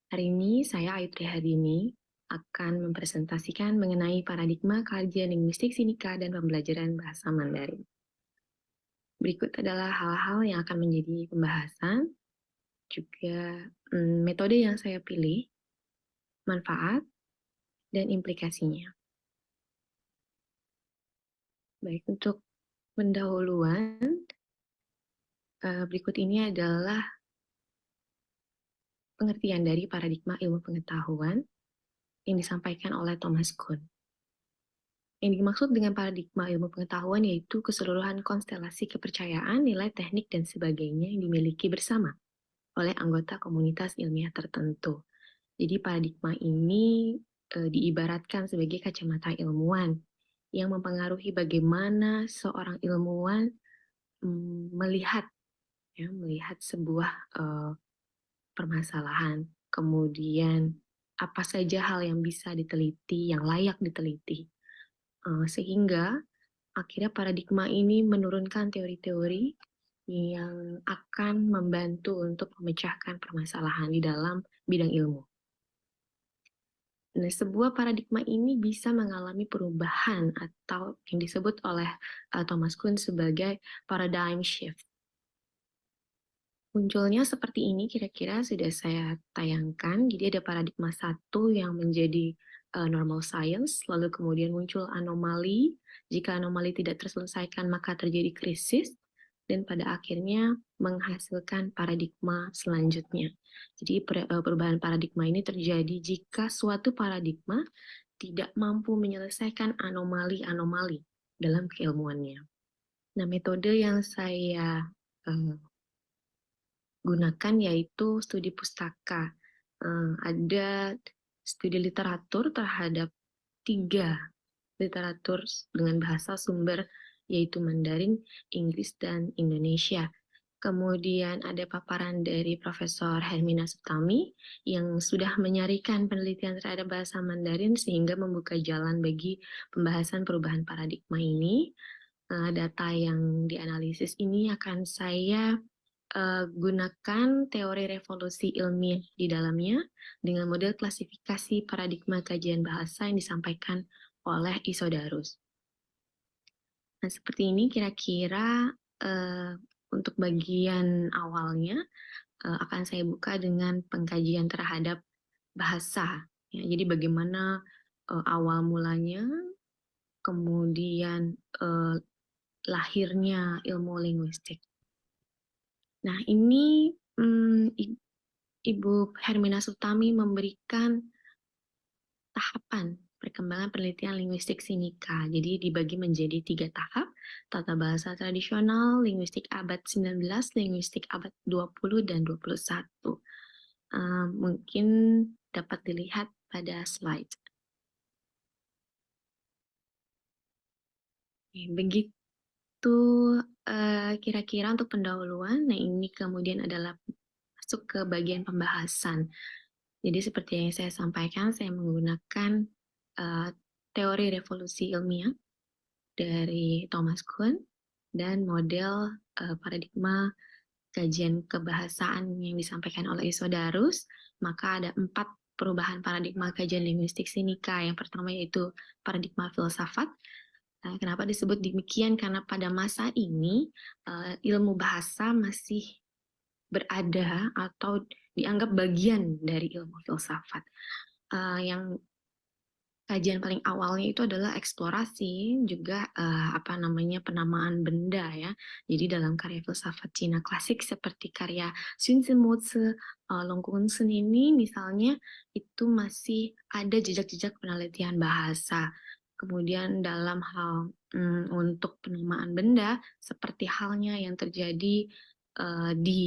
Hari ini saya Ayu Tri Hardini akan mempresentasikan mengenai paradigma kajian linguistik sinika dan pembelajaran bahasa Mandarin. Berikut adalah hal-hal yang akan menjadi pembahasan, juga metode yang saya pilih, manfaat, dan implikasinya. Baik, untuk pendahuluan, berikut ini adalah pengertian dari paradigma ilmu pengetahuan yang disampaikan oleh Thomas Kuhn. Yang dimaksud dengan paradigma ilmu pengetahuan yaitu keseluruhan konstelasi kepercayaan, nilai teknik, dan sebagainya yang dimiliki bersama oleh anggota komunitas ilmiah tertentu. Jadi paradigma ini diibaratkan sebagai kacamata ilmuwan yang mempengaruhi bagaimana seorang ilmuwan melihat sebuah permasalahan, kemudian apa saja hal yang bisa diteliti, yang layak diteliti. Sehingga akhirnya paradigma ini menurunkan teori-teori yang akan membantu untuk memecahkan permasalahan di dalam bidang ilmu. Nah, sebuah paradigma ini bisa mengalami perubahan atau yang disebut oleh Thomas Kuhn sebagai paradigm shift. Munculnya seperti ini kira-kira sudah saya tayangkan. Jadi ada paradigma satu yang menjadi normal science, lalu kemudian muncul anomali. Jika anomali tidak terselesaikan maka terjadi krisis, dan pada akhirnya menghasilkan paradigma selanjutnya. Jadi perubahan paradigma ini terjadi jika suatu paradigma tidak mampu menyelesaikan anomali-anomali dalam keilmuannya. Nah, metode yang saya gunakan yaitu studi pustaka. Ada studi literatur terhadap 3 literatur dengan bahasa sumber yaitu Mandarin, Inggris, dan Indonesia. Kemudian ada paparan dari Profesor Hermina Sutami yang sudah menyarikan penelitian terhadap bahasa Mandarin sehingga membuka jalan bagi pembahasan perubahan paradigma ini. Data yang dianalisis ini akan saya gunakan teori revolusi ilmiah di dalamnya dengan model klasifikasi paradigma kajian bahasa yang disampaikan oleh Isodarus. Nah, seperti ini kira-kira untuk bagian awalnya akan saya buka dengan pengkajian terhadap bahasa. Ya, jadi bagaimana awal mulanya, kemudian lahirnya ilmu linguistik. Nah, ini Ibu Hermina Sutami memberikan tahapan perkembangan penelitian linguistik Sinika. Jadi dibagi menjadi 3 tahap, tata bahasa tradisional, linguistik abad 19, linguistik abad 20 dan 21. Mungkin dapat dilihat pada slide. Begitu kira-kira untuk pendahuluan. Nah, ini kemudian adalah masuk ke bagian pembahasan. Jadi seperti yang saya sampaikan, saya menggunakan teori revolusi ilmiah dari Thomas Kuhn dan model paradigma kajian kebahasaan yang disampaikan oleh Isodarus. Maka ada 4 perubahan paradigma kajian linguistik Sinika. Yang pertama yaitu paradigma filsafat. Kenapa disebut demikian? Karena pada masa ini ilmu bahasa masih berada atau dianggap bagian dari ilmu filsafat. Yang kajian paling awalnya itu adalah eksplorasi, juga penamaan benda ya. Jadi dalam karya filsafat Cina klasik seperti karya Sun Tzu, Mo Tzu, Long Kun-sen ini misalnya itu masih ada jejak-jejak penelitian bahasa. Kemudian dalam hal untuk penamaan benda, seperti halnya yang terjadi di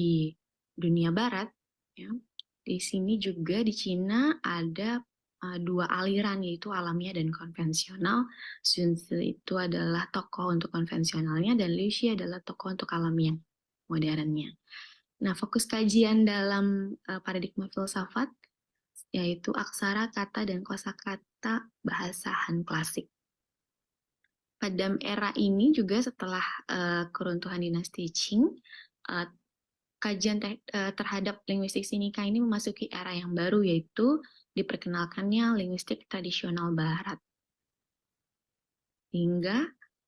dunia barat, ya, di sini juga di Cina ada 2 aliran yaitu alamiah dan konvensional. Sun Tzu itu adalah tokoh untuk konvensionalnya dan Liu Xi adalah tokoh untuk alamiah modernnya. Nah, fokus kajian dalam paradigma filsafat yaitu aksara, kata, dan kosakata bahasa Han klasik. Pada era ini juga setelah keruntuhan dinasti Qing, kajian terhadap linguistik Sinika ini memasuki era yang baru, yaitu diperkenalkannya linguistik tradisional Barat. Hingga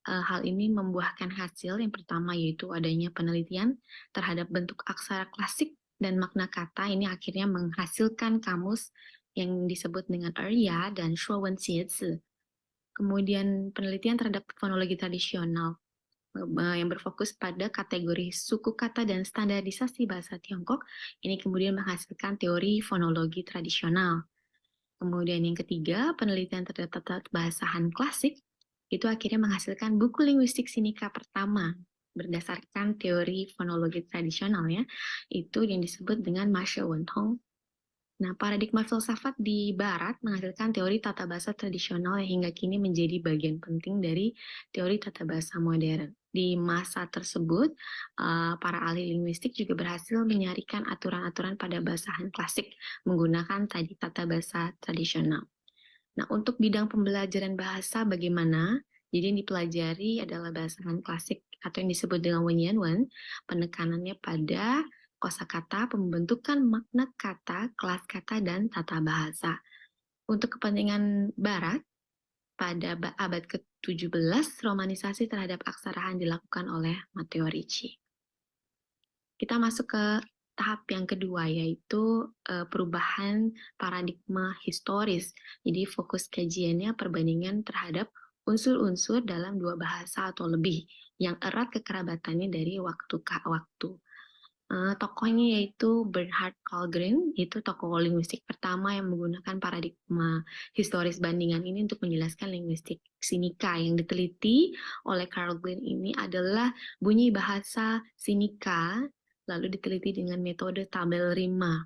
hal ini membuahkan hasil yang pertama yaitu adanya penelitian terhadap bentuk aksara klasik dan makna kata. Ini akhirnya menghasilkan kamus yang disebut dengan Erya dan Shuowen Xiezi. Kemudian penelitian terhadap fonologi tradisional yang berfokus pada kategori suku kata dan standarisasi bahasa Tiongkok. Ini kemudian menghasilkan teori fonologi tradisional. Kemudian yang ketiga, penelitian terhadap bahasa Han klasik itu akhirnya menghasilkan buku linguistik Sinika pertama berdasarkan teori fonologi tradisional ya, itu yang disebut dengan Ma Shi Wen Tong. Nah, paradigma filsafat di Barat menghasilkan teori tata bahasa tradisional yang hingga kini menjadi bagian penting dari teori tata bahasa modern. Di masa tersebut, para ahli linguistik juga berhasil menyarikan aturan-aturan pada bahasan klasik menggunakan tadi tata bahasa tradisional. Nah, untuk bidang pembelajaran bahasa bagaimana? Jadi yang dipelajari adalah bahasan klasik atau yang disebut dengan Wenyanwen, penekanannya pada kosakata, pembentukan makna kata, kelas kata, dan tata bahasa. Untuk kepentingan Barat, pada abad ke-17, romanisasi terhadap aksara Han dilakukan oleh Matteo Ricci. Kita masuk ke tahap yang kedua, yaitu perubahan paradigma historis. Jadi fokus kajiannya perbandingan terhadap unsur-unsur dalam dua bahasa atau lebih, yang erat kekerabatannya dari waktu ke waktu. Tokohnya yaitu Bernhard Karlgren, itu tokoh linguistik pertama yang menggunakan paradigma historis bandingan ini untuk menjelaskan linguistik Sinika. Yang diteliti oleh Karlgren ini adalah bunyi bahasa Sinika, lalu diteliti dengan metode tabel rima.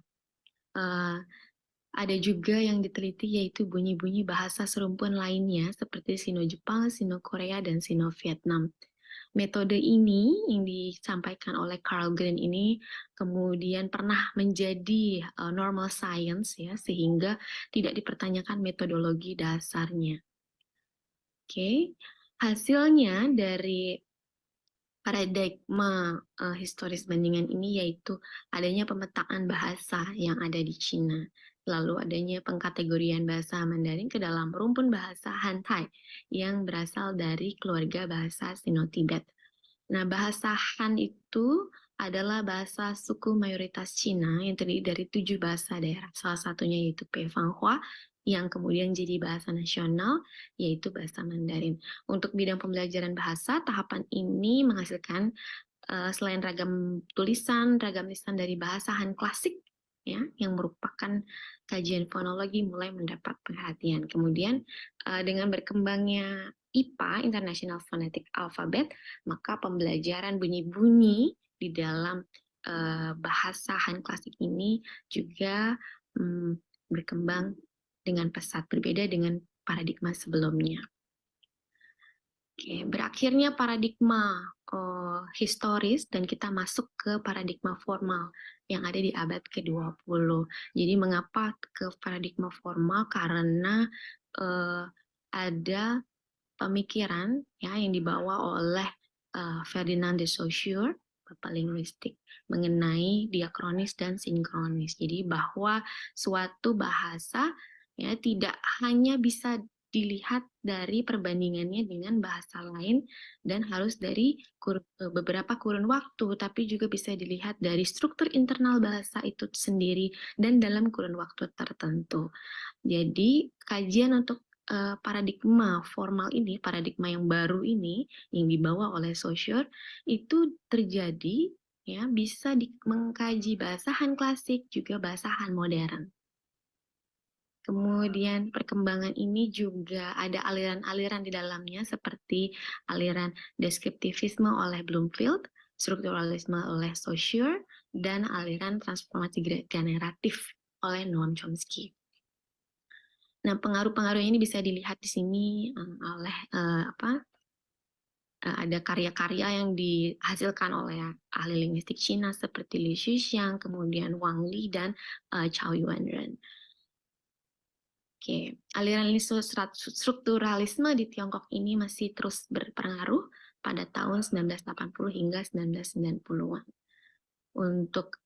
Ada juga yang diteliti yaitu bunyi-bunyi bahasa serumpun lainnya seperti Sino-Jepang, Sino-Korea, dan Sino-Vietnam. Metode ini yang disampaikan oleh Karlgren ini kemudian pernah menjadi normal science ya, sehingga tidak dipertanyakan metodologi dasarnya. Oke, hasilnya dari paradigma historis bandingan ini yaitu adanya pemetaan bahasa yang ada di Cina, lalu adanya pengkategorian bahasa Mandarin ke dalam rumpun bahasa Han-Tai yang berasal dari keluarga bahasa Sino-Tibet. Nah, bahasa Han itu adalah bahasa suku mayoritas Cina yang terdiri dari 7 bahasa daerah. Salah satunya yaitu Peifanghua, yang kemudian jadi bahasa nasional, yaitu bahasa Mandarin. Untuk bidang pembelajaran bahasa, tahapan ini menghasilkan selain ragam tulisan, ragam lisan dari bahasa Han klasik, ya, yang merupakan kajian fonologi mulai mendapat perhatian. Kemudian dengan berkembangnya IPA, International Phonetic Alphabet, maka pembelajaran bunyi-bunyi di dalam bahasa Han klasik ini juga berkembang dengan pesat, berbeda dengan paradigma sebelumnya. Oke, berakhirnya paradigma historis dan kita masuk ke paradigma formal yang ada di abad ke-20. Jadi mengapa ke paradigma formal? Karena ada pemikiran ya yang dibawa oleh Ferdinand de Saussure, Bapak linguistik, mengenai diakronis dan sinkronis. Jadi bahwa suatu bahasa ya tidak hanya bisa dilihat dari perbandingannya dengan bahasa lain dan harus dari beberapa kurun waktu, tapi juga bisa dilihat dari struktur internal bahasa itu sendiri dan dalam kurun waktu tertentu. Jadi kajian untuk paradigma formal ini, paradigma yang baru ini yang dibawa oleh Saussure itu terjadi ya bisa mengkaji bahasa Han klasik juga bahasa Han modern. Kemudian perkembangan ini juga ada aliran-aliran di dalamnya seperti aliran deskriptivisme oleh Bloomfield, strukturalisme oleh Saussure, dan aliran transformasi generatif oleh Noam Chomsky. Nah, pengaruh-pengaruh ini bisa dilihat di sini oleh ada karya-karya yang dihasilkan oleh ahli linguistik Cina seperti Li Xuxiang, kemudian Wang Li, dan Chao Yuanren. Oke, aliran strukturalisme di Tiongkok ini masih terus berpengaruh pada tahun 1980 hingga 1990-an. Untuk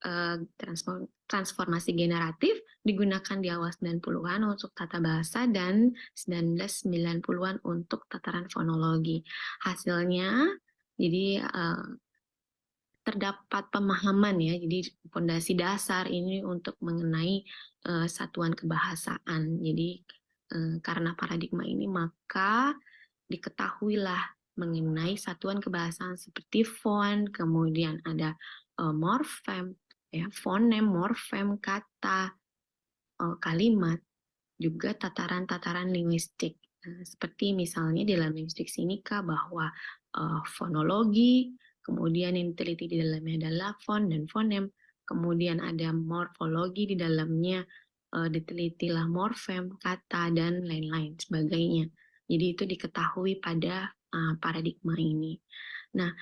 transformasi generatif digunakan di awal 90-an untuk tata bahasa dan 1990-an untuk tataran fonologi. Hasilnya, jadi terdapat pemahaman ya, jadi fondasi dasar ini untuk mengenai satuan kebahasaan. Jadi karena paradigma ini maka diketahuilah mengenai satuan kebahasaan seperti font, kemudian ada morfem, ya, fonem, morfem, kata, kalimat, juga tataran-tataran linguistik. Seperti misalnya di dalam linguistik Sinika bahwa fonologi, kemudian yang diteliti di dalamnya adalah font dan fonem, kemudian ada morfologi di dalamnya ditelitilah morfem, kata, dan lain-lain sebagainya. Jadi itu diketahui pada paradigma ini. Nah,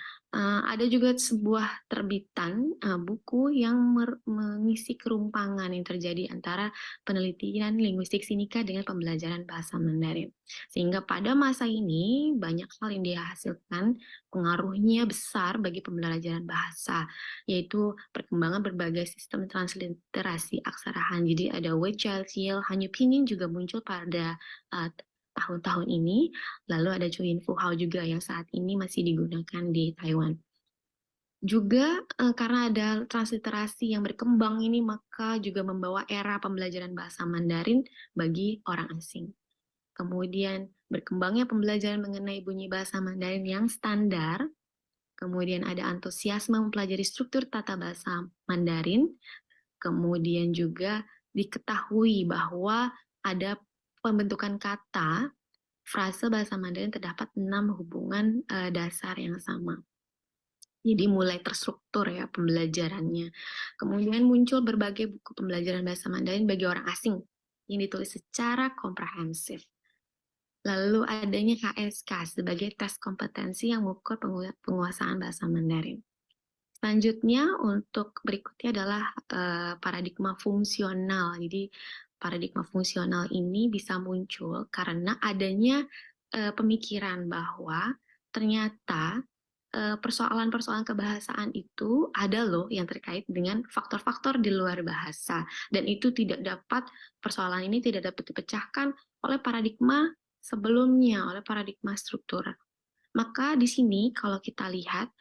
ada juga sebuah terbitan buku yang mengisi kerumpangan yang terjadi antara penelitian linguistik sinika dengan pembelajaran bahasa Mandarin. Sehingga pada masa ini banyak hal yang dihasilkan pengaruhnya besar bagi pembelajaran bahasa, yaitu perkembangan berbagai sistem transliterasi aksara Han. Jadi ada Weijiao, Hanyu Pinyin juga muncul pada tahun-tahun ini. Lalu ada Chuyin Fuhao juga yang saat ini masih digunakan di Taiwan. Juga karena ada transliterasi yang berkembang ini, maka juga membawa era pembelajaran bahasa Mandarin bagi orang asing. Kemudian berkembangnya pembelajaran mengenai bunyi bahasa Mandarin yang standar. Kemudian ada antusiasme mempelajari struktur tata bahasa Mandarin. Kemudian juga diketahui bahwa ada pembentukan kata, frase bahasa Mandarin terdapat 6 hubungan dasar yang sama. Jadi mulai terstruktur ya pembelajarannya. Kemudian muncul berbagai buku pembelajaran bahasa Mandarin bagi orang asing yang ditulis secara komprehensif. Lalu adanya HSK sebagai tes kompetensi yang mengukur penguasaan bahasa Mandarin. Selanjutnya untuk berikutnya adalah paradigma fungsional. Jadi paradigma fungsional ini bisa muncul karena adanya pemikiran bahwa ternyata persoalan-persoalan kebahasaan itu ada loh yang terkait dengan faktor-faktor di luar bahasa, dan itu tidak dapat, persoalan ini tidak dapat dipecahkan oleh paradigma sebelumnya, oleh paradigma struktur. Maka di sini kalau kita lihat,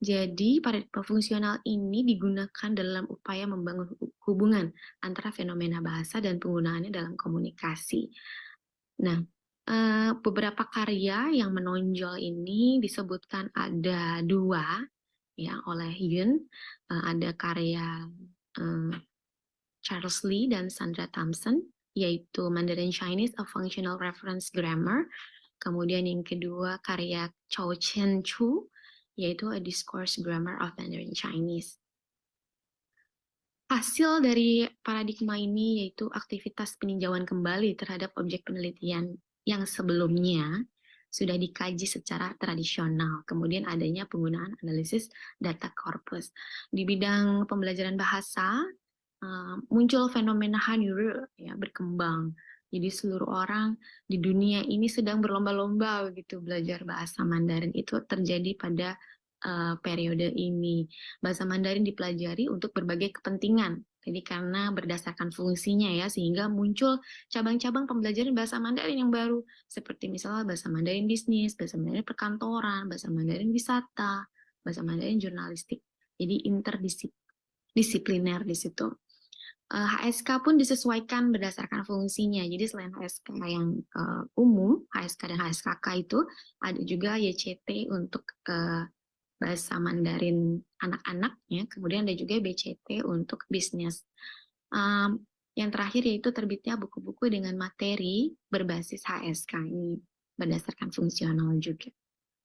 jadi paradigma fungsional ini digunakan dalam upaya membangun hubungan antara fenomena bahasa dan penggunaannya dalam komunikasi. Nah, beberapa karya yang menonjol ini disebutkan ada 2 ya oleh Yun. Ada karya Charles Lee dan Sandra Thompson, yaitu Mandarin Chinese A Functional Reference Grammar. Kemudian yang kedua karya Chou Chen Chu, yaitu A Discourse Grammar of Mandarin Chinese. Hasil dari paradigma ini yaitu aktivitas peninjauan kembali terhadap objek penelitian yang sebelumnya sudah dikaji secara tradisional. Kemudian adanya penggunaan analisis data corpus. Di bidang pembelajaran bahasa, muncul fenomena Hanyure ya, berkembang. Jadi seluruh orang di dunia ini sedang berlomba-lomba begitu belajar bahasa Mandarin. Itu terjadi pada periode ini. Bahasa Mandarin dipelajari untuk berbagai kepentingan. Jadi karena berdasarkan fungsinya ya, sehingga muncul cabang-cabang pembelajaran bahasa Mandarin yang baru, seperti misalnya bahasa Mandarin bisnis, bahasa Mandarin perkantoran, bahasa Mandarin wisata, bahasa Mandarin jurnalistik. Jadi interdisipliner di situ. HSK pun disesuaikan berdasarkan fungsinya. Jadi selain HSK yang umum, HSK dan HSKK itu ada juga YCT untuk bahasa Mandarin anak-anaknya, kemudian ada juga BCT untuk bisnis. Yang terakhir yaitu terbitnya buku-buku dengan materi berbasis HSK ini, berdasarkan fungsional juga.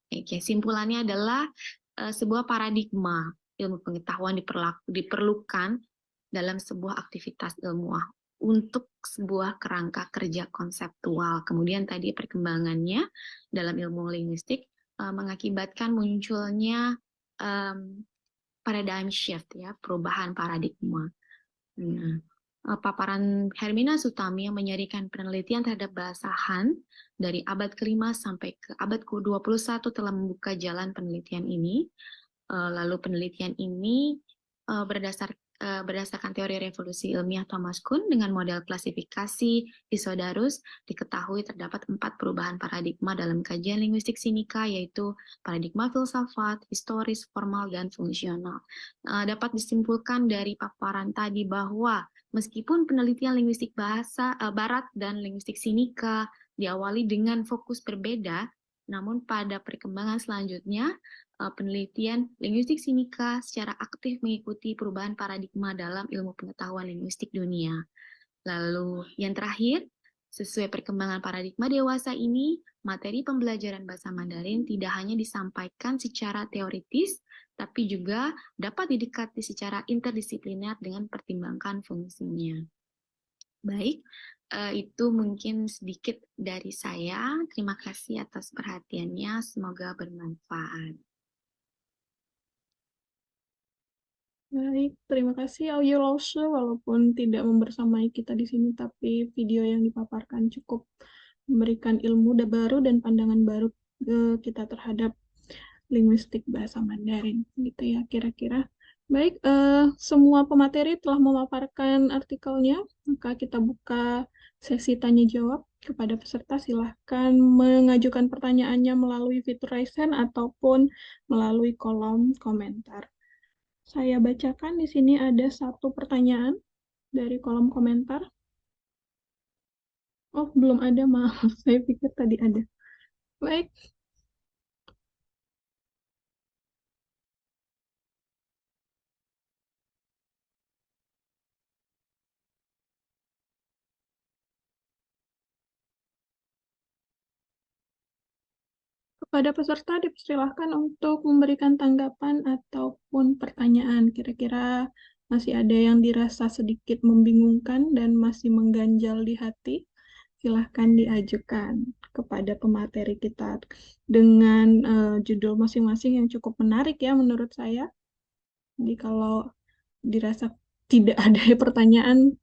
Oke, simpulannya adalah sebuah paradigma ilmu pengetahuan diperlukan dalam sebuah aktivitas ilmuah untuk sebuah kerangka kerja konseptual. Kemudian tadi perkembangannya dalam ilmu linguistik mengakibatkan munculnya paradigm shift ya, perubahan paradigma. Nah, paparan Hermina Sutami yang menyerikan penelitian terhadap bahasa Han dari abad ke-5 sampai ke abad ke-21 telah membuka jalan penelitian ini. Lalu penelitian ini berdasarkan teori revolusi ilmiah Thomas Kuhn dengan model klasifikasi Isodarus, diketahui terdapat 4 perubahan paradigma dalam kajian linguistik sinika, yaitu paradigma filsafat, historis, formal, dan fungsional. Dapat disimpulkan dari paparan tadi bahwa meskipun penelitian linguistik bahasa barat dan linguistik sinika diawali dengan fokus berbeda, namun pada perkembangan selanjutnya penelitian linguistik sinika secara aktif mengikuti perubahan paradigma dalam ilmu pengetahuan linguistik dunia. Lalu yang terakhir, sesuai perkembangan paradigma dewasa ini, materi pembelajaran bahasa Mandarin tidak hanya disampaikan secara teoritis, tapi juga dapat didekati secara interdisipliner dengan pertimbangkan fungsinya. Baik, itu mungkin sedikit dari saya. Terima kasih atas perhatiannya. Semoga bermanfaat. Baik, terima kasih Auyo Lause, walaupun tidak membersamai kita di sini, tapi video yang dipaparkan cukup memberikan ilmu baru dan pandangan baru kita terhadap linguistik bahasa Mandarin, gitu ya kira-kira. Baik, semua pemateri telah memaparkan artikelnya, maka kita buka sesi tanya jawab kepada peserta. Silahkan mengajukan pertanyaannya melalui fitur raise hand ataupun melalui kolom komentar. Saya bacakan di sini ada satu pertanyaan dari kolom komentar. Oh, belum ada, maaf. Saya pikir tadi ada. Baik, kepada peserta dipersilahkan untuk memberikan tanggapan ataupun pertanyaan. Kira-kira masih ada yang dirasa sedikit membingungkan dan masih mengganjal di hati. Silahkan diajukan kepada pemateri kita dengan judul masing-masing yang cukup menarik ya menurut saya. Jadi kalau dirasa tidak ada pertanyaan,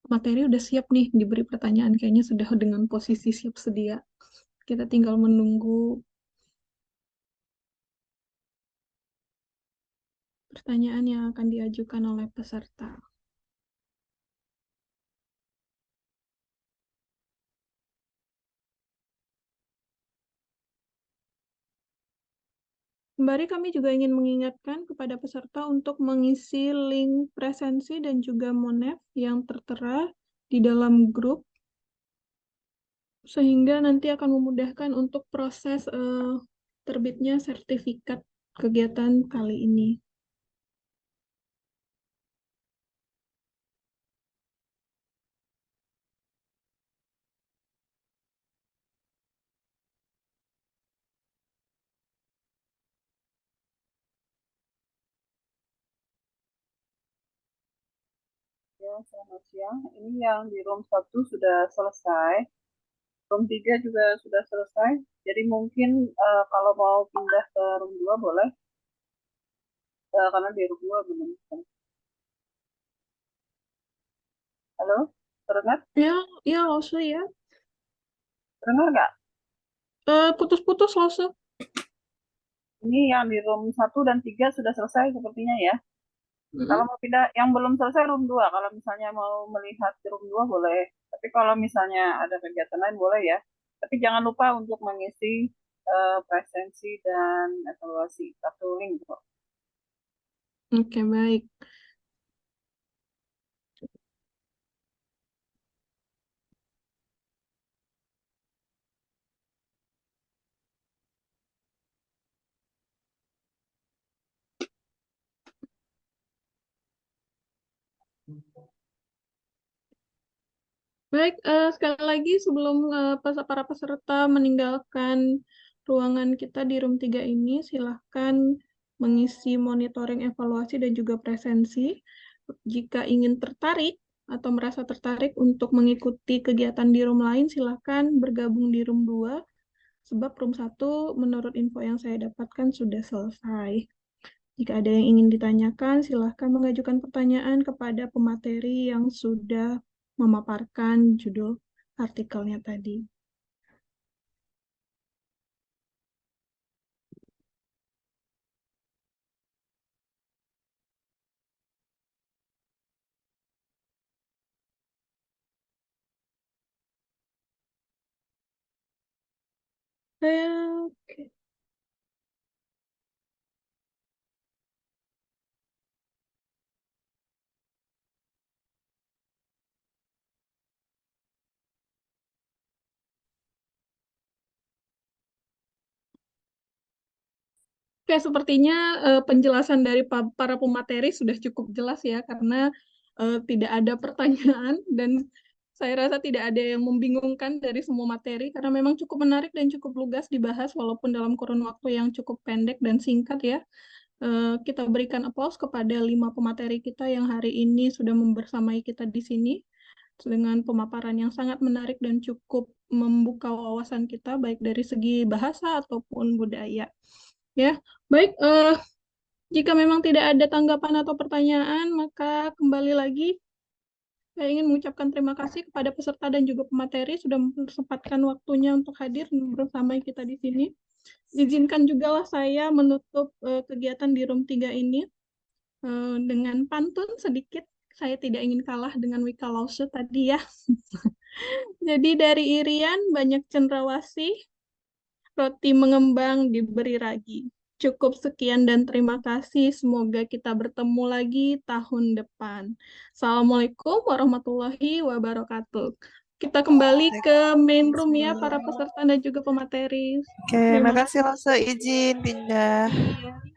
materi udah siap nih diberi pertanyaan. Kayaknya sudah dengan posisi siap sedia. Kita tinggal menunggu pertanyaan yang akan diajukan oleh peserta. Kembali kami juga ingin mengingatkan kepada peserta untuk mengisi link presensi dan juga Monef yang tertera di dalam grup, sehingga nanti akan memudahkan untuk proses terbitnya sertifikat kegiatan kali ini. Ya, selamat siang. Ini yang di room 1 sudah selesai. Room 3 juga sudah selesai. Jadi mungkin kalau mau pindah ke room 2 boleh. Karena di room 2 belum. Halo? Terdengar? Ya, Lause ya. Terdengar nggak? Putus-putus Lause. Ini yang di room 1 dan 3 sudah selesai sepertinya ya. Kalau mau pindah, yang belum selesai room 2. Kalau misalnya mau melihat di room 2 boleh. Tapi kalau misalnya ada kegiatan lain boleh ya. Tapi jangan lupa untuk mengisi presensi dan evaluasi. Satu link kok. Oke, baik. Baik, sekali lagi sebelum para peserta meninggalkan ruangan kita di room 3 ini, silahkan mengisi monitoring evaluasi dan juga presensi. Jika ingin tertarik atau merasa tertarik untuk mengikuti kegiatan di room lain, silahkan bergabung di room 2 sebab room 1 menurut info yang saya dapatkan sudah selesai. Jika ada yang ingin ditanyakan, silahkan mengajukan pertanyaan kepada pemateri yang sudah memaparkan judul artikelnya tadi. Oke. Oke, sepertinya penjelasan dari para pemateri sudah cukup jelas ya, karena tidak ada pertanyaan dan saya rasa tidak ada yang membingungkan dari semua materi, karena memang cukup menarik dan cukup lugas dibahas walaupun dalam kurun waktu yang cukup pendek dan singkat ya. Kita berikan aplaus kepada 5 pemateri kita yang hari ini sudah membersamai kita di sini dengan pemaparan yang sangat menarik dan cukup membuka wawasan kita baik dari segi bahasa ataupun budaya. Ya, baik. Jika memang tidak ada tanggapan atau pertanyaan, maka kembali lagi saya ingin mengucapkan terima kasih kepada peserta dan juga pemateri sudah mempersempatkan waktunya untuk hadir bersama kita di sini. Izinkan juga lah saya menutup kegiatan di room 3 ini dengan pantun sedikit. Saya tidak ingin kalah dengan Wika Lause tadi ya. Jadi dari Irian banyak cendrawasih, roti mengembang diberi ragi. Cukup sekian dan terima kasih. Semoga kita bertemu lagi tahun depan. Assalamualaikum warahmatullahi wabarakatuh. Kita kembali ke main room ya, para peserta dan juga pemateri. Oke, Terima makasih Lause, izin pindah. kasih.